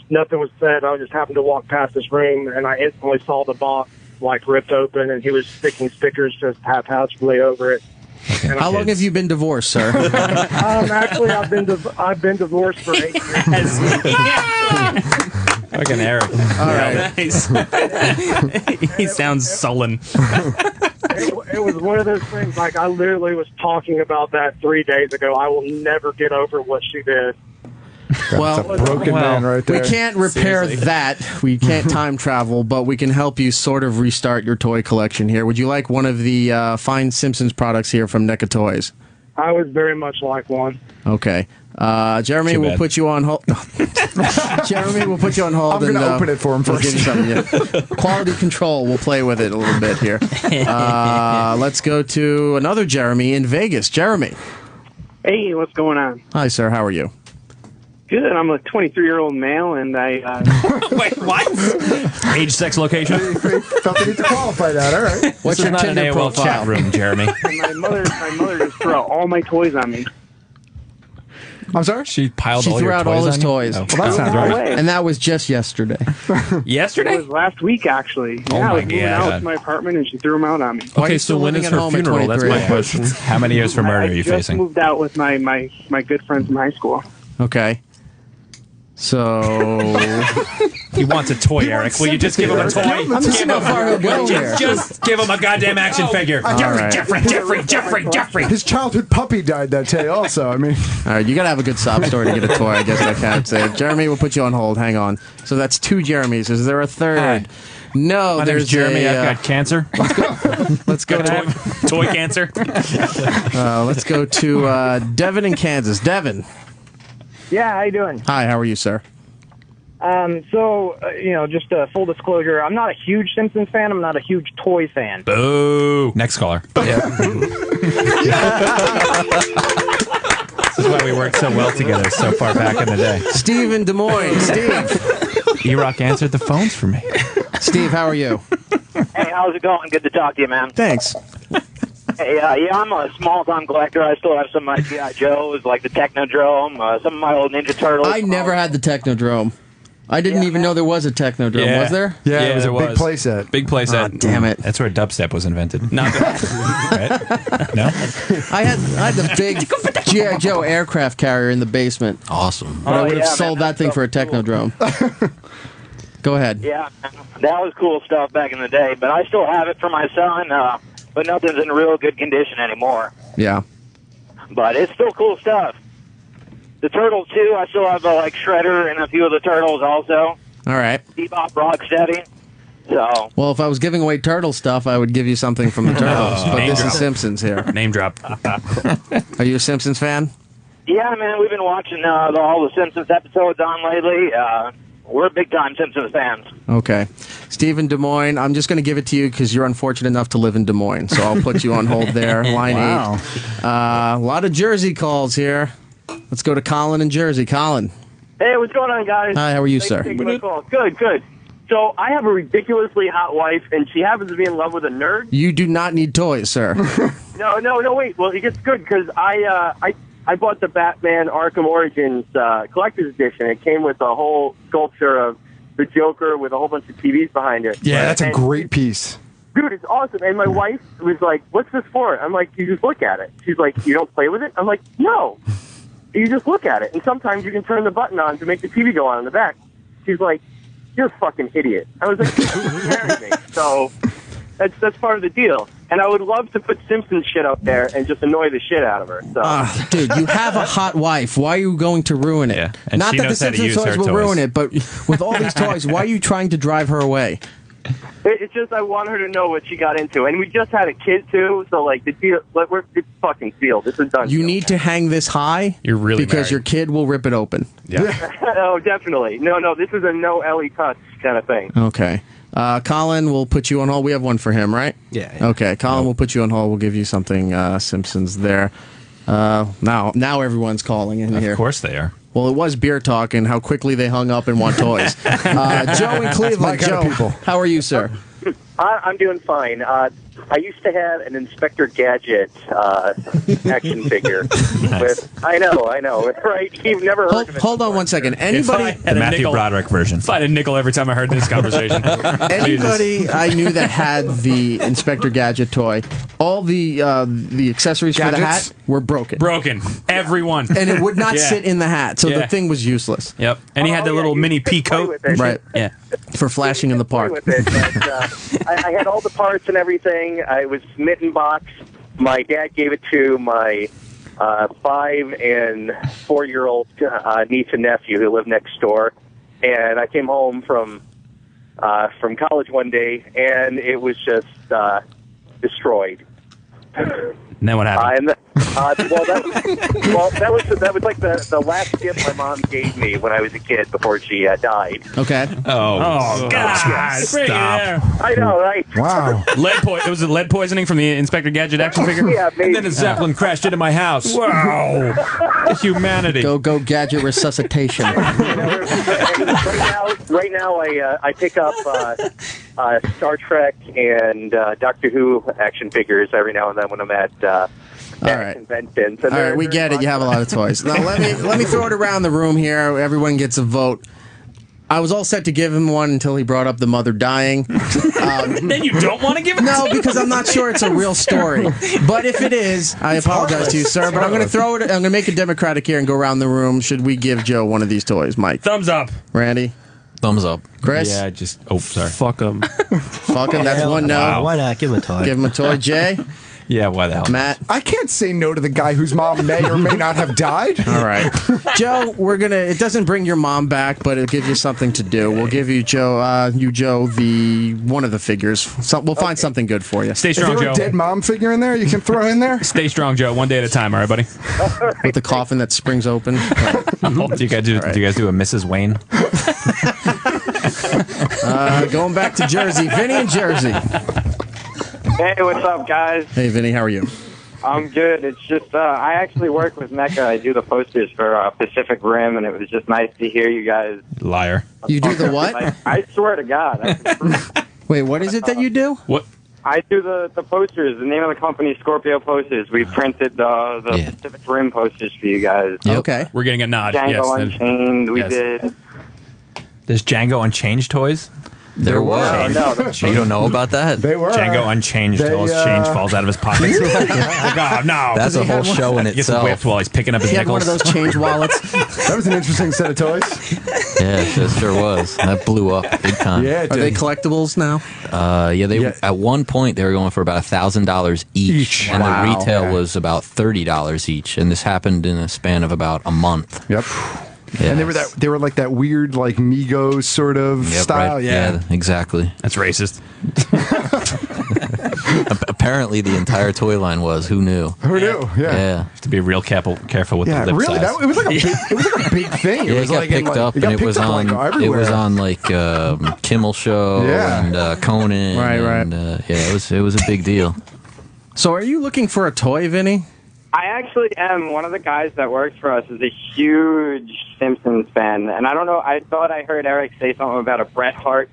nothing was said. I just happened to walk past his room and I instantly saw the box like ripped open and he was sticking stickers just haphazardly over it. How long have you been divorced, sir? Actually, I've been divorced for 8 years. Fucking Eric. All right. Nice. He sounds sullen. It was one of those things, like I literally was talking about that 3 days ago. I will never get over what she did. Well, That's a broken man right there. We can't repair that. We can't time travel, but we can help you sort of restart your toy collection here. Would you like one of the fine Simpsons products here from NECA Toys? I would very much like one. Okay. Jeremy, we'll put you on hold. Jeremy, we'll put you on hold. I'm going to open it for him we'll first. give you something, yeah. Quality control. We'll play with it a little bit here. Let's go to another Jeremy in Vegas. Jeremy. Hey, what's going on? Hi, sir. How are you? Good. I'm a 23-year-old male, and I... Wait, what? Age, sex, location? Felt the need to qualify that. All right. What's This is your not an Tinder AOL profile? chat room, Jeremy. my mother just threw out all my toys on me. I'm sorry? She piled She all threw your out toys all his on you? toys. Oh. Well, that sounds No right. way. And that was just yesterday. Yesterday? It was last week, actually. Oh Yeah, I my was moving out God. to my apartment, and she threw them out on me. Why are Okay, you so still when living is at her home at funeral? That's 23? my question. How many years for murder are you just facing? moved out with my good friends from high school. Okay. So He wants a toy, Eric. Will you just give him a toy? I'm just seeing how far he'll go here. Just give him a goddamn action figure. right. Jeffrey. His childhood puppy died that day also. I mean, All right, you got to have a good sob story to get a toy, I guess I can't say. Jeremy, we'll put you on hold. Hang on. So that's 2 Jeremys. Is there a third? No, My there's name's Jeremy. a, I've got cancer. let's go to Toy cancer? let's go to Devin in Kansas. Devin. Yeah, how you doing? Hi, how are you, sir? Just full disclosure, I'm not a huge Simpsons fan. I'm not a huge toy fan. Boo. Next caller. This is why we worked so well together so far back in the day. Steve in Des Moines. Steve. E-Rock answered the phones for me. Steve, how are you? Hey, how's it going? Good to talk to you, man. Thanks. Hey, I'm a small-time collector. I still have some of my G.I. Joes, like the Technodrome, some of my old Ninja Turtles. I never had the Technodrome. I didn't even know there was a Technodrome. Yeah. Was there? yeah, it was a there big playset. Big playset. Oh, damn it. That's where dubstep was invented. Not Right? No? I had the big G.I. Joe aircraft carrier in the basement. Awesome. But I would have yeah, sold man, that thing for a Technodrome. Go ahead. Yeah, that was cool stuff back in the day, but I still have it for my son, but nothing's in real good condition anymore. Yeah. But it's still cool stuff. The Turtles, too, I still have, Shredder and a few of the Turtles also. All right. Bebop, Rocksteady. So, Well, if I was giving away turtle stuff, I would give you something from the Turtles. But Name this drop. is Simpsons here. Name drop. Are you a Simpsons fan? yeah, man, we've been watching all the Simpsons episodes on lately. We're big-time Simpsons fans. Okay. Steve in Des Moines, I'm just going to give it to you because you're unfortunate enough to live in Des Moines. So I'll put you on hold there. Line 8. A lot of Jersey calls here. Let's go to Colin in Jersey. Colin. Hey, what's going on, guys? Hi, how are you, Thanks sir? for taking my call. Good, good. So I have a ridiculously hot wife, and she happens to be in love with a nerd. You do not need toys, sir. No, wait. Well, it gets good because I I bought the Batman Arkham Origins collector's edition. It came with a whole sculpture of the Joker with a whole bunch of TVs behind it. Yeah, that's a great piece. Dude, it's awesome. And my wife was like, "What's this for?" I'm like, "You just look at it." She's like, "You don't play with it?" I'm like, "No. You just look at it. And sometimes you can turn the button on to make the TV go on in the back." She's like, "You're a fucking idiot." I was like, "Marry me." So that's part of the deal. And I would love to put Simpsons shit up there and just annoy the shit out of her. So. Dude, you have a hot wife. Why are you going to ruin it? Yeah, and Not she that the knows how to Simpsons use her toys will toys. ruin it, but with all these toys, why are you trying to drive her away? It's just I want her to know what she got into. And we just had a kid, too, so, like, the deal, it's fucking sealed. This is done. You need to hang this high. You're really because married. your kid will rip it open. Yeah. Oh, definitely. No, this is a no Ellie touch kind of thing. Okay. Colin, we'll put you on hold. We have one for him, right? Yeah. Okay, Colin, we'll put you on hold. We'll give you something Simpsons there. Now everyone's calling in here. Of course they are. Well, it was beer talk and how quickly they hung up and want toys. Joe in Cleveland. Joe, how are you, sir? I'm doing fine. I used to have an Inspector Gadget action figure. I know, right? You've never heard of it. Hold on one second. Anybody? The Matthew Broderick version. If I had a nickel every time I heard this conversation. Anybody I knew that had the Inspector Gadget toy, all the accessories for the hat were broken. Broken. Everyone. And it would not Yeah. sit in the hat, so Yeah. the thing was useless. Yep. And he had the little mini pea coat. Right. Yeah. For flashing in the park. With it, but, I had all the parts and everything. I was mitten box. My dad gave it to my 5 and 4-year-old niece and nephew who lived next door. And I came home from college one day, and it was just destroyed. And then what happened? That was like the last gift my mom gave me when I was a kid before she died. Okay. Oh, God. Stop. I know, right? Wow. Was it lead poisoning from the Inspector Gadget action figure? Yeah, maybe. And then a Zeppelin crashed into my house. Wow. Humanity. Go Gadget resuscitation. Right now, I pick up Star Trek and Doctor Who action figures every now and then when I'm at conventions. All right, we get it. You have a lot of toys. Now let me throw it around the room here. Everyone gets a vote. I was all set to give him one until he brought up the mother dying. Then you don't want to give it No, to him? because I'm not sure it's a real story. But if it is, I apologize to you, sir. But I'm going to throw it. I'm going to make it democratic here and go around the room. Should we give Joe one of these toys, Mike? Thumbs up. Randy? Thumbs up. Chris? Yeah, just. Oh, sorry. Fuck them. Fuck him. That's one no. Wow. Why not? Give him a toy. Give him a toy. Jay? Yeah, why the hell? Matt? I can't say no to the guy whose mom may or may not have died. All right. Joe, it doesn't bring your mom back, but it'll give you something to do. We'll give you, Joe, one of the figures. We'll find something good for you. Stay Is strong, there Joe. a dead mom figure in there you can throw in there? Stay strong, Joe. One day at a time, all right, buddy? With the coffin that springs open. Do you guys do a Mrs. Wayne? Going back to Jersey. Vinny in Jersey. Hey, what's up, guys? Hey, Vinny, how are you? I'm good. It's just, I actually work with Mecca. I do the posters for Pacific Rim, and it was just nice to hear you guys. Liar. You do the what? I swear to God. Wait, what is it that you do? What? I do the posters. The name of the company is Scorpio Posters. We printed the Pacific Rim posters for you guys. Okay. We're getting a nod. Django Yes. Unchained, we did. There's Django Unchanged toys? There were. You don't know about that? They were. Django Unchanged till his change falls out of his pockets. Oh, no. That's a whole show in He gets itself. whipped while he's picking up his He had one nickels. of those change wallets. That was an interesting set of toys. Yeah, it sure was. That blew up big time. Yeah, it Are they did. collectibles now? At one point they were going for about $1,000 each, and Wow. the retail was about $30 each, and this happened in a span of about a month. Yep. Yeah. And they were like that weird like Migos sort of Yep, style. right. Yeah. Exactly. That's racist. Apparently, the entire toy line was. Who knew? Who knew? Yeah. Yeah. To be real careful with Yeah, the lip really. size. It was like a big thing. Yeah, It it was got like picked up, and it was on. It was on like Kimmel Show Yeah. and Conan. Right. And, yeah, it was a big deal. So, are you looking for a toy, Vinny? I actually am. One of the guys that works for us is a huge Simpsons fan. And I don't know, I thought I heard Eric say something about a Bret Hart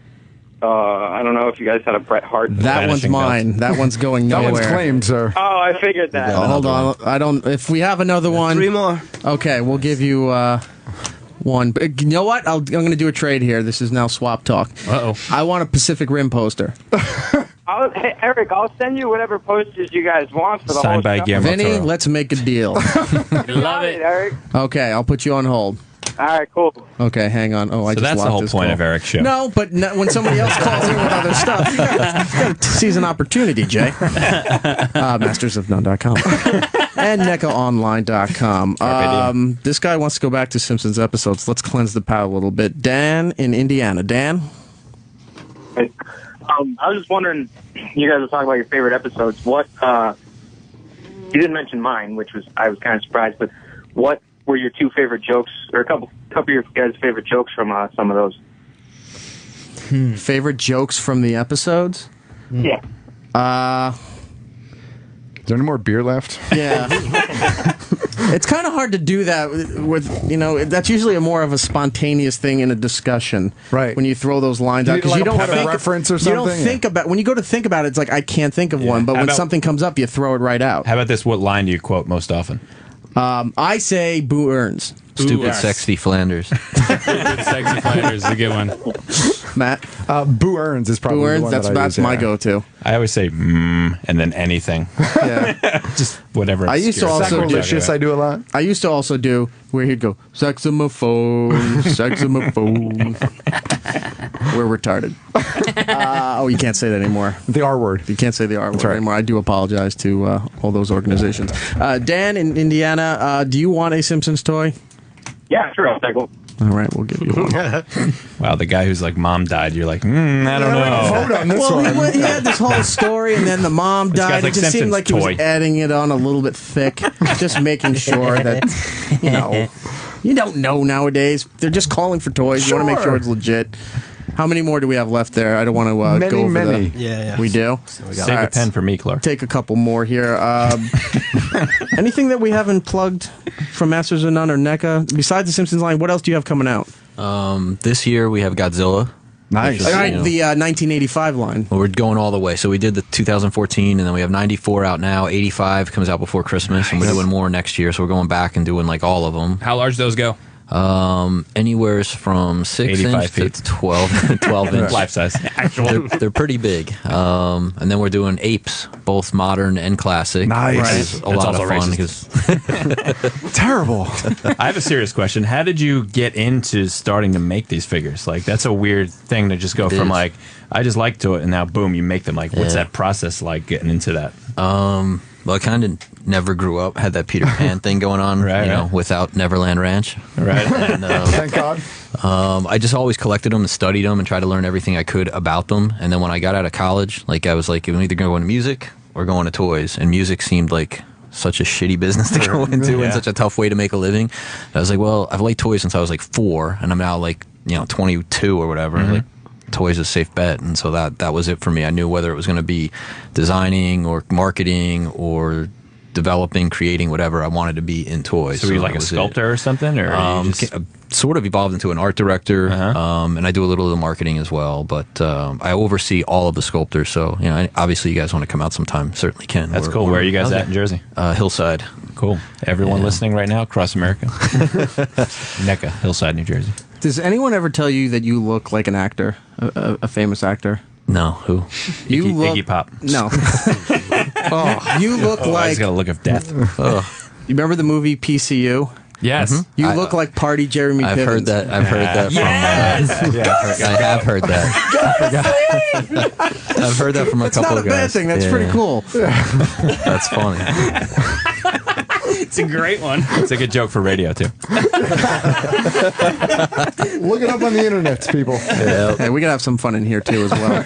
I don't know if you guys had a Bret Hart. That one's mine. That one's going That nowhere. one's claimed, sir. Oh, I figured that. Hold on. I don't. If we have another one, 3 more. Okay, we'll give you one. But you know what? I'm going to do a trade here. This is now swap talk. Uh-oh. I want a Pacific Rim poster. Hey, Eric, I'll send you whatever posters you guys want for the Signed whole by show. Guillermo Vinny, Toro. let's make a deal. Love it, Eric. Okay, I'll put you on hold. All right, cool. Okay, hang on. Oh, I So just that's the locked whole this point call. of Eric's show. No, but when somebody else calls in with other stuff, you gotta seize an opportunity, Jay. Mastersofnone.com and NECAonline.com. This guy wants to go back to Simpsons episodes. Let's cleanse the palate a little bit. Dan in Indiana. Dan? I was just wondering, you guys were talking about your favorite episodes. What, you didn't mention mine, which was, I was kind of surprised, but what were your 2 favorite jokes, or a couple of your guys' favorite jokes from some of those? Favorite jokes from the episodes? Yeah. Is there any more beer left? Yeah. It's kind of hard to do that with, that's usually a more of a spontaneous thing in a discussion. Right. When you throw those lines You out. need, Because like, you don't a think, reference or you don't something? think about, when you go to think about it, it's like, I can't think of one. But How when about- something comes up, you throw it right out. How about this? What line do you quote most often? I say Boo Earns. Stupid, sexy Flanders. Stupid, sexy Flanders is a good one. Matt? Boo Earns is probably Boo the Earns, one that's that I use, my yeah. go-to. I always say and then anything. Yeah. Just whatever. I used to also Sacrilegious, I do a lot. I used to also do where he'd go, saxophone, saxophone. We're retarded. You can't say that anymore. The R word. You can't say the R word right. anymore. I do apologize to all those organizations. Dan in Indiana, do you want a Simpsons toy? Yeah, sure, I'll take one. All right, we'll give you one. Wow, the guy who's like, mom died. You're like, I don't know. Vote on this Well, one. he had this whole story, and then the mom This guy's died. like It just seemed Simpsons like he was toy. adding it on a little bit thick, just making sure that, you don't know nowadays. They're just calling for toys. You want to make Sure. sure it's legit. How many more do we have left there? I don't want to Many, go over many. Yeah. We do? Save a pen for me, Clark. Take a couple more here. Anything that we haven't plugged from Masters of None or NECA? Besides the Simpsons line, what else do you have coming out? This year we have Godzilla. Nice. Which is, All right, the 1985 line. Well, we're going all the way. So we did the 2014, and then we have 94 out now. 85 comes out before Christmas, and we're doing more next year. So we're going back and doing like all of them. How large those go? Anywhere from 6 85 inch feet. to 12 inch. Life size. They're pretty big. And then we're doing apes, both modern and classic. Nice. Which Right. is a That's lot of also fun racist. because Terrible. I have a serious question. How did you get into starting to make these figures? Like, that's a weird thing to just go It from is. like, I just like to it, and now boom, you make them. Like, what's Yeah. that process like getting into that? well, I kind of never grew up, had that Peter Pan thing going on, Right, right. without Neverland Ranch. Right. And, Thank God. I just always collected them and studied them and tried to learn everything I could about them. And then when I got out of college, I was like, I'm either going to go into music or going to toys. And music seemed like such a shitty business to go into and such a tough way to make a living. I was like, well, I've liked toys since I was like 4, and I'm now 22 or whatever. Like, toys is a safe bet. And so that was it for me. I knew whether it was going to be designing or marketing or developing, creating, whatever, I wanted to be in toys. So were you like that a was it. sculptor or something? Or you just... Sort of evolved into an art director, and I do a little of the marketing as well. But I oversee all of the sculptors. So obviously, you guys want to come out sometime, certainly can. That's cool. Where are you guys at in Jersey? Hillside. Cool. Everyone listening right now across America. NECA, Hillside, New Jersey. Does anyone ever tell you that you look like an actor, a famous actor? No, who? Iggy Pop. No. You look I like. just got a look of death. You remember the movie PCU? Yes. You look like Party Jeremy I've Piven. heard that. I've heard that from. I have heard that. I've heard that from a couple Not of a bad guys. thing. That's Yeah. pretty cool. That's funny. It's a great one. It's a good joke for radio, too. Look it up on the internet, people. Hey, we gotta have some fun in here too as well.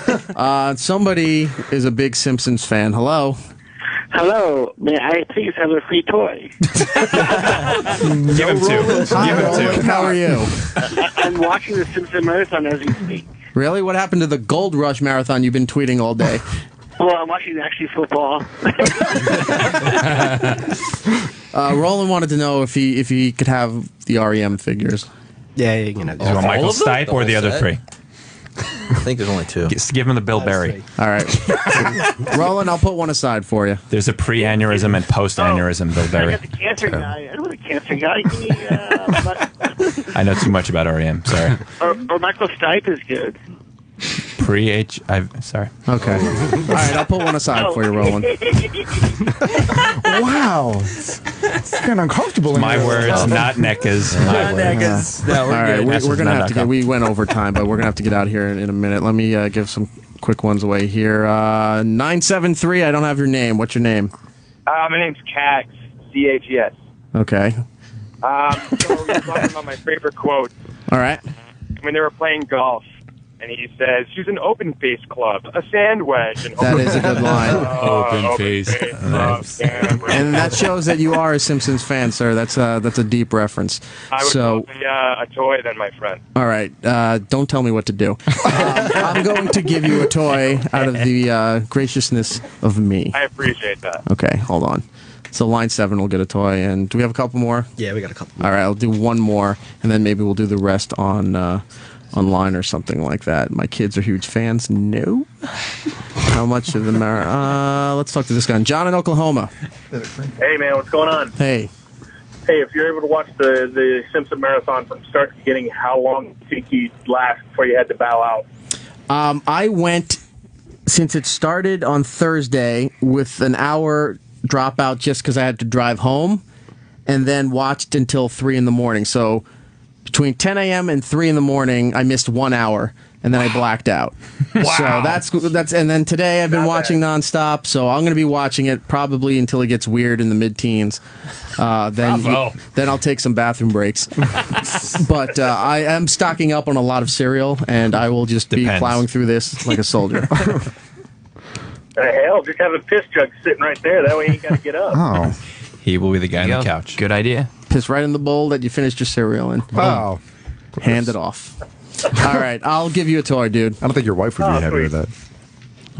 Somebody is a big Simpsons fan. Hello. Hello, may I please have a free toy? Give him 2. Give him 2. How are you? I'm watching the Simpsons Marathon as we speak. Really? What happened to the Gold Rush Marathon you've been tweeting all day? Well, I'm watching actually football. Roland wanted to know if he could have the REM figures. Yeah, you know. Do you want Michael Stipe or the other 3? think there's only 2. Give him the Bill Berry. All right. Roland, I'll put one aside for you. There's a pre-aneurysm and post-aneurysm Bill I Berry. got the cancer guy. I know the cancer guy. I know too much about REM. Sorry. or Michael Stipe is good. Sorry. Okay. All right, I'll put one aside for you, Roland. Wow. It's getting uncomfortable. My words, not NECA's. My words. All right, we're gonna have to get. We went over time, but we're gonna have to get out here in a minute. Let me give some quick ones away here. 973. I don't have your name. What's your name? My name's Cags. CHES. Okay. So we're talking about my favorite quote. All right. When they were playing golf, and he says, "Use an open face club, a sand wedge." And That is a good line. Open face. club, sand wedge. And that shows that you are a Simpsons fan, sir. That's a deep reference. I would So, love a toy than my friend. all right, don't tell me what to do. I'm going to give you a toy out of the graciousness of me. I appreciate that. Okay, hold on. So line 7 will get a toy, and do we have a couple more? Yeah, we got a couple. All right, I'll do one more, and then maybe we'll do the rest on online or something like that. My kids are huge fans. No. How much of them are? Let's talk to this guy. John in Oklahoma. Hey, man, what's going on? Hey. Hey, if you're able to watch the Simpson Marathon from start to beginning, how long do you think you'd last before you had to bow out? I went, since it started on Thursday, with an hour dropout just because I had to drive home, and then watched until 3 in the morning. So between 10 a.m. and 3 in the morning, I missed 1 hour, and then I blacked out. So that's and then today I've been watching nonstop. So I'm going to be watching it probably until it gets weird in the mid-teens. Then I'll take some bathroom breaks. But I am stocking up on a lot of cereal, and I will just be plowing through this like a soldier. Hell, just have a piss jug sitting right there. That way you ain't got to get up. Oh. He will be the guy on the couch. Good idea. Piss right in the bowl that you finished your cereal in. Wow. Hand it off. All right, I'll give you a toy, dude. I don't think your wife would be happy with that.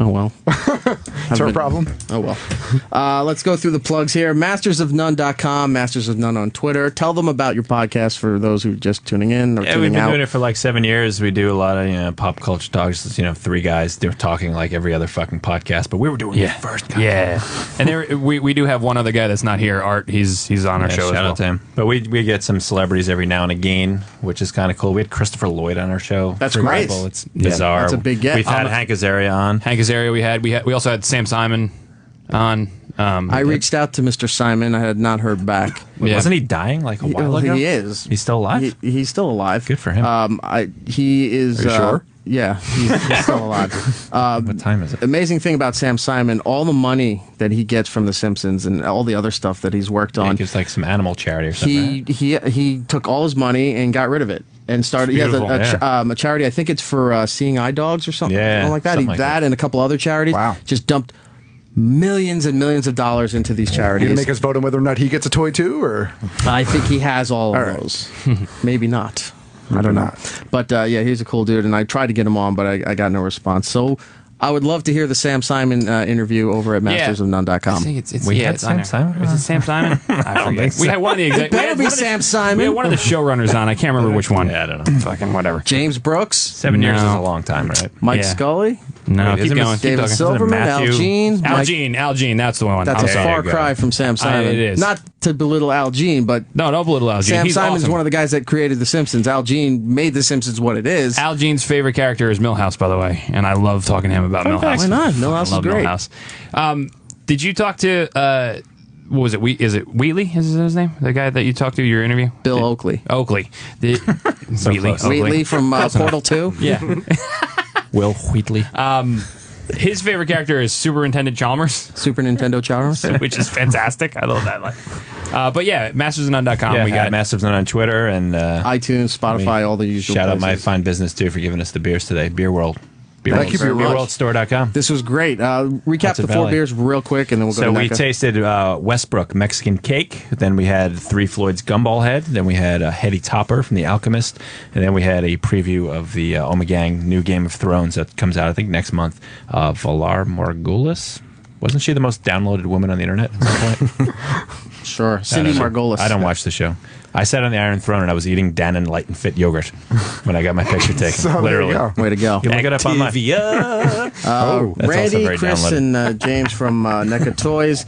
Oh, well. It's her problem. Oh, well. Let's go through the plugs here. Mastersofnone.com, Masters of None on Twitter. Tell them about your podcast for those who are just tuning in or Yeah, tuning we've been out. doing it for like 7 years. We do a lot of pop culture talks. 3 guys. They're talking like every other fucking podcast, but we were doing it first. Yeah. And we do have one other guy that's not here, Art. He's on our show as Shout well. out to him. But we get some celebrities every now and again, which is kind of cool. We had Christopher Lloyd on our show. That's for great. example. It's bizarre. That's a big get. We've had Hank Azaria on. Hank Azaria we also had Sam Simon on. I reached out to Mr. Simon. I had not heard back. Wasn't he dying like a while ago? He is. He's still alive? He's still alive. Good for him. He is. Are you sure? Yeah, he's still alive. What time is it? Amazing thing about Sam Simon, all the money that he gets from The Simpsons and all the other stuff that he's worked on. He gives like some animal charity or something. He took all his money and got rid of it and started. He has a charity. I think it's for seeing eye dogs or something. Yeah, something like that. something like that. And a couple other charities. Wow. Just dumped millions and millions of dollars into these You charities. gonna make us vote on whether or not he gets a toy too, or? I think he has all of those. Maybe not. I don't know. But yeah, he's a cool dude, and I tried to get him on, but I got no response. So I would love to hear the Sam Simon interview over at mastersofnone.com. I think it's We yeah, had it's on Sam there. Simon? Is it Sam Simon? I forget. We had one of the It better be Sam Simon. We had one of the showrunners on. I can't remember which one. Yeah, I don't know. Fucking whatever. James Brooks. 7 years is a long time, right? Mike Yeah. Scully. No, Wait, keep isn't it going. Keep David talking. Silverman. Al Jean. Al Jean, that's the one. That's I'm a sorry. far cry from Sam Simon. It is. Not to belittle Al Jean, but No, don't belittle Al Jean. Sam He's Simon's awesome. one of the guys that created The Simpsons. Al Jean made The Simpsons what it is. Al Jean's favorite character is Milhouse, by the way, and I love talking to him about Milhouse. Why not? Milhouse is I love great. Milhouse. Did you talk to what was it? Is it Wheatley? Is his name? The guy that you talked to your interview? Bill Oakley. Oakley. Wheatley. Wheatley from Portal 2. Yeah. Will Wheatley. His favorite character is Superintendent Chalmers, Super Nintendo Chalmers. which is fantastic. I love that line. But yeah, mastersofnone.com. Yeah, we got Masters on Twitter and iTunes, Spotify, all the usual Shout out my places. fine business too for giving us the beers today. Beer World. Thank you very much. BeerWorldStore.com. This was great. Recap That's the a 4 valley. beers real quick, and then we'll go So to we NECA. tasted Westbrook Mexican Cake. Then we had Three Floyd's Gumball Head. Then we had a Heady Topper from The Alchemist. And then we had a preview of the Omegang new Game of Thrones that comes out, I think, next month. Valar Morghulis. Wasn't she the most downloaded woman on the internet at some point? Sure. Cindy Margolis. I don't watch the show. I sat on the Iron Throne and I was eating Dannon Light and Fit yogurt when I got my picture taken. So there Literally. you go. Way to go. You can look it up online. That's also Randy, very Chris, downloaded. and James from NECA Toys,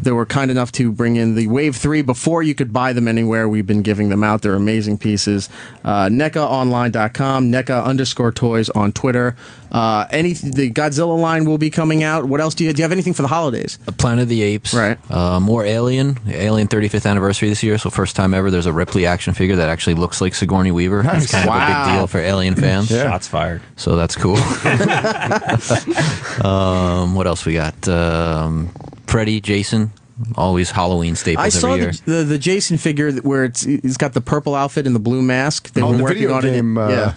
they were kind enough to bring in the Wave 3 before you could buy them anywhere. We've been giving them out. They're amazing pieces. NECAonline.com, NECA_toys on Twitter. The Godzilla line will be coming out. What else do you have anything for the holidays? Planet of the Apes. Right. More Alien 35th anniversary this year, so first time ever there's a Ripley action figure that actually looks like Sigourney Weaver. Nice. It's kind of a big deal for Alien fans. Yeah. Shots fired. So that's cool. What else we got? Freddy, Jason, always Halloween staples I saw every year. the Jason figure where he's got the purple outfit and the blue mask. They Oh, were the working video on game, it. Yeah.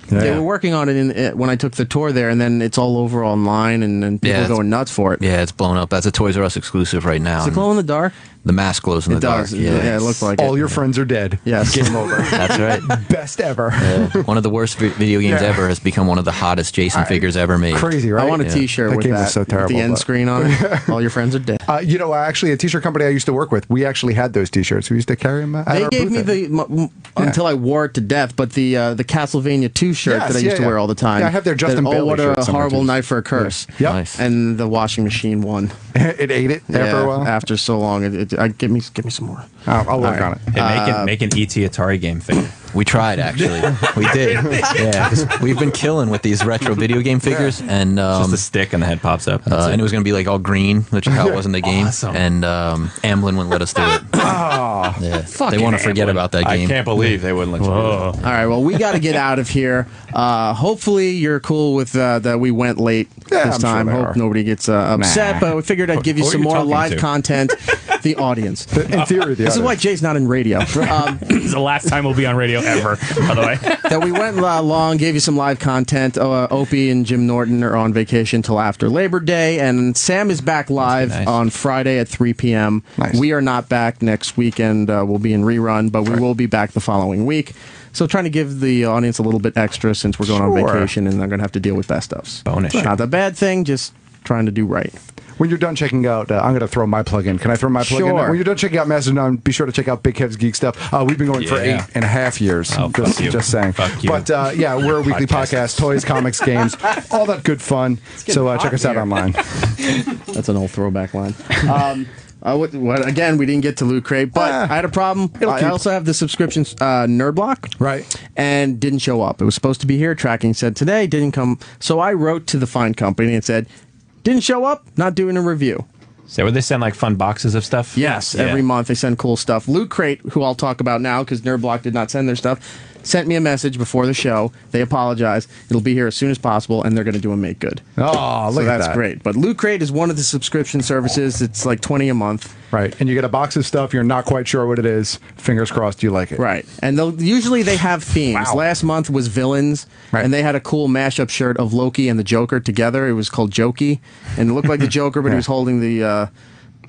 They were working on it when I took the tour there, and then it's all over online, and people are going nuts for it. Yeah, it's blown up. That's a Toys R Us exclusive right now. Does it glow in the dark? The mask glows in It the dark. does. Yeah, it looked like All it. your friends are dead. Yes. Game over. That's right. Best ever. One of the worst video games Yeah. ever has become one of the hottest Jason figures ever made. Crazy, right? I want a T-shirt That with game that. was so terrible, with the end but- screen on it. All your friends are dead. Actually, a T-shirt company I used to work with, we actually had those T-shirts. We used to carry them. At They our gave booth me until I wore it to death. But the Castlevania 2 shirt Yes, that I used to yeah. wear all the time. Yeah, I have their Justin Bailey what shirt a somewhere, horrible too. night for a curse. Yep. Nice. And the washing machine won. It ate it after a while. After so long, give me some more. I'll work All on it. Hey, make an ET Atari game figure. We tried, actually. We did. Yeah, 'cause we've been killing with these retro video game figures, and Just a stick and the head pops up. and it was going to be like all green, which is how it was in the game. Awesome. And Amblin wouldn't let us do it. Oh, Yeah, they want to forget about that game. I can't believe they wouldn't let you do All right, well, we got to get out of here. Hopefully, you're cool with that we went late Yeah, this I'm sure time. they Hope are. nobody gets upset, Nah. but we figured I'd give you Who are some you more talking live to? content. The audience. In theory, the This is other. why Jay's not in radio. This is the last time we'll be on radio ever, by the way. That we went long, gave you some live content. Opie and Jim Norton are on vacation till after Labor Day, and Sam is back live nice. on Friday at 3 p.m. Nice. We are not back next weekend. We'll be in rerun, but we will be back the following week. So trying to give the audience a little bit extra since we're going on Sure. vacation and they're going to have to deal with best ofs. Bonus. Not a bad thing, just trying to do right. When you're done checking out, I'm going to throw my plug in. Can I throw my plug in? Sure. When you're done checking out Mastodon, be sure to check out Big Kev's Geek Stuff. We've been going for Yeah. 8.5 years. Oh, fuck you. Just saying. Fuck you. But yeah, we're a weekly podcast, toys, comics, games, all that good fun. So check us out online. That's an old throwback line. Again, we didn't get to Loot Crate, but I had a problem. I keep. also have the subscription Nerd Block. Right. And didn't show up. It was supposed to be here. Tracking said today, didn't come. So I wrote to the fine company and said, didn't show up, not doing a review. So would they send like fun boxes of stuff? Yes, Yeah. every month they send cool stuff. Loot Crate, who I'll talk about now because Nerd Block did not send their stuff, sent me a message before the show. They apologize. It'll be here as soon as possible, and they're going to do a make good. Oh, look So at that's that. great. But Loot Crate is one of the subscription services. It's like $20 a month. Right. And you get a box of stuff. You're not quite sure what it is. Fingers crossed you like it. Right. And usually they have themes. Wow. Last month was villains, Right. and they had a cool mashup shirt of Loki and the Joker together. It was called Jokey, and it looked like the Joker, but he was holding the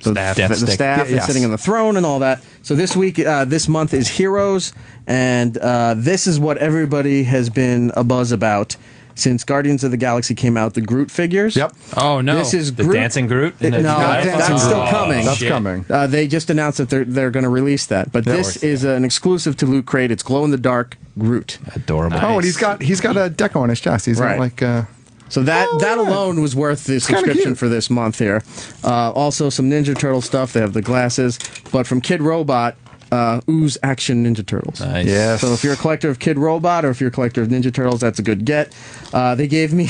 Staff. the Death stick. staff and Yes. sitting on the throne and all that. So this month is Heroes, and this is what everybody has been abuzz about since Guardians of the Galaxy came out. The Groot figures. Yep. Oh, no. This is The Groot. dancing Groot? No, that's still coming. That's shit. coming. They just announced that they're going to release that, but this is an exclusive to Loot Crate. It's glow in the dark Groot. Adorable. Oh, and he's got a deco on his chest. He's Right. not like. So that alone was worth the subscription cute. for this month here. Also, some Ninja Turtle stuff. They have the glasses, but from Kid Robot, Ooze Action Ninja Turtles. Nice. Yes. So if you're a collector of Kid Robot or if you're a collector of Ninja Turtles, that's a good get. They gave me,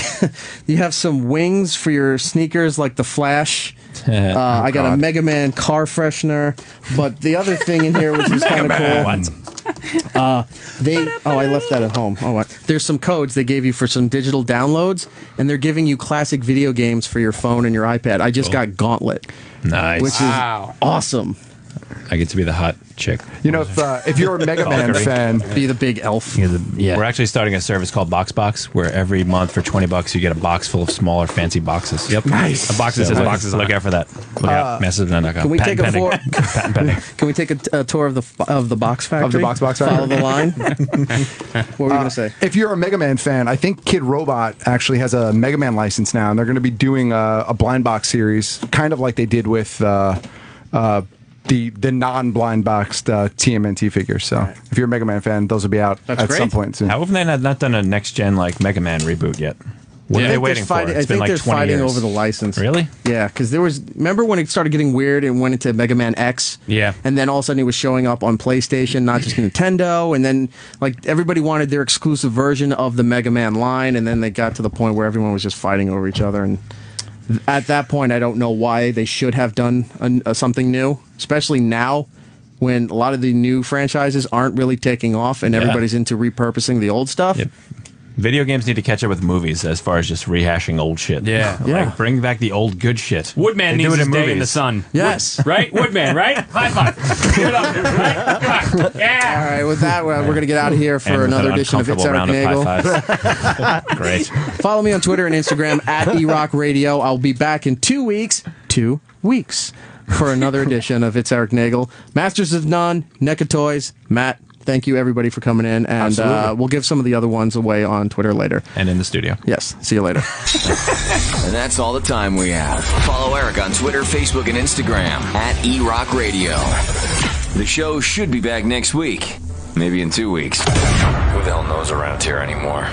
you have some wings for your sneakers like the Flash. I got a Mega Man car freshener, but the other thing in here, which is kind of cool. I left that at home. Oh, what? There's some codes they gave you for some digital downloads, and they're giving you classic video games for your phone and your iPad. I just got Gauntlet, Nice. which is awesome. I get to be the hot chick. You know, if you're a Mega Man Valkyrie. fan, Be the big elf. Yeah. We're actually starting a service called BoxBox, where every month for $20 you get a box full of smaller, fancy boxes. Yep. Nice. A box that says boxes. Look out for that. Look out. Mastodon.com. Can we take Patent a pending. Patent pending. Can we take a tour of the box factory? Of the box factory? Follow the line. What were you going to say? if you're a Mega Man fan, I think Kid Robot actually has a Mega Man license now, and they're going to be doing a blind box series, kind of like they did with the non-blind boxed TMNT figures. So if you're a Mega Man fan, those will be out at some point soon. How have they not done a next gen like Mega Man reboot yet? What are they waiting for? I think they're fighting over the license. Really? Yeah, because remember when it started getting weird and went into Mega Man X? Yeah. And then all of a sudden it was showing up on PlayStation, not just Nintendo, and then like everybody wanted their exclusive version of the Mega Man line, and then they got to the point where everyone was just fighting over each other. And at that point, I don't know why they should have done something new, especially now when a lot of the new franchises aren't really taking off and everybody's into repurposing the old stuff. Yep. Video games need to catch up with movies as far as just rehashing old shit. Yeah. Like, bring back the old good shit. Woodman They needs do it his in day movies. in the sun. Yes. Right? Woodman, right? High five. Give it up, dude, right? Come on. Yeah. All right, with that, we're going to get out of here And for with another an edition of It's uncomfortable Eric round of Nagel. high fives. Great. Follow me on Twitter and Instagram at eRock Radio. I'll be back in 2 weeks. 2 weeks. For another edition of It's Eric Nagel. Masters of None, NECA Toys, Matt. Thank you, everybody, for coming in. And we'll give some of the other ones away on Twitter later. And in the studio. Yes. See you later. And that's all the time we have. Follow Eric on Twitter, Facebook, and Instagram at eRock Radio. The show should be back next week. Maybe in 2 weeks. Who the hell knows around here anymore?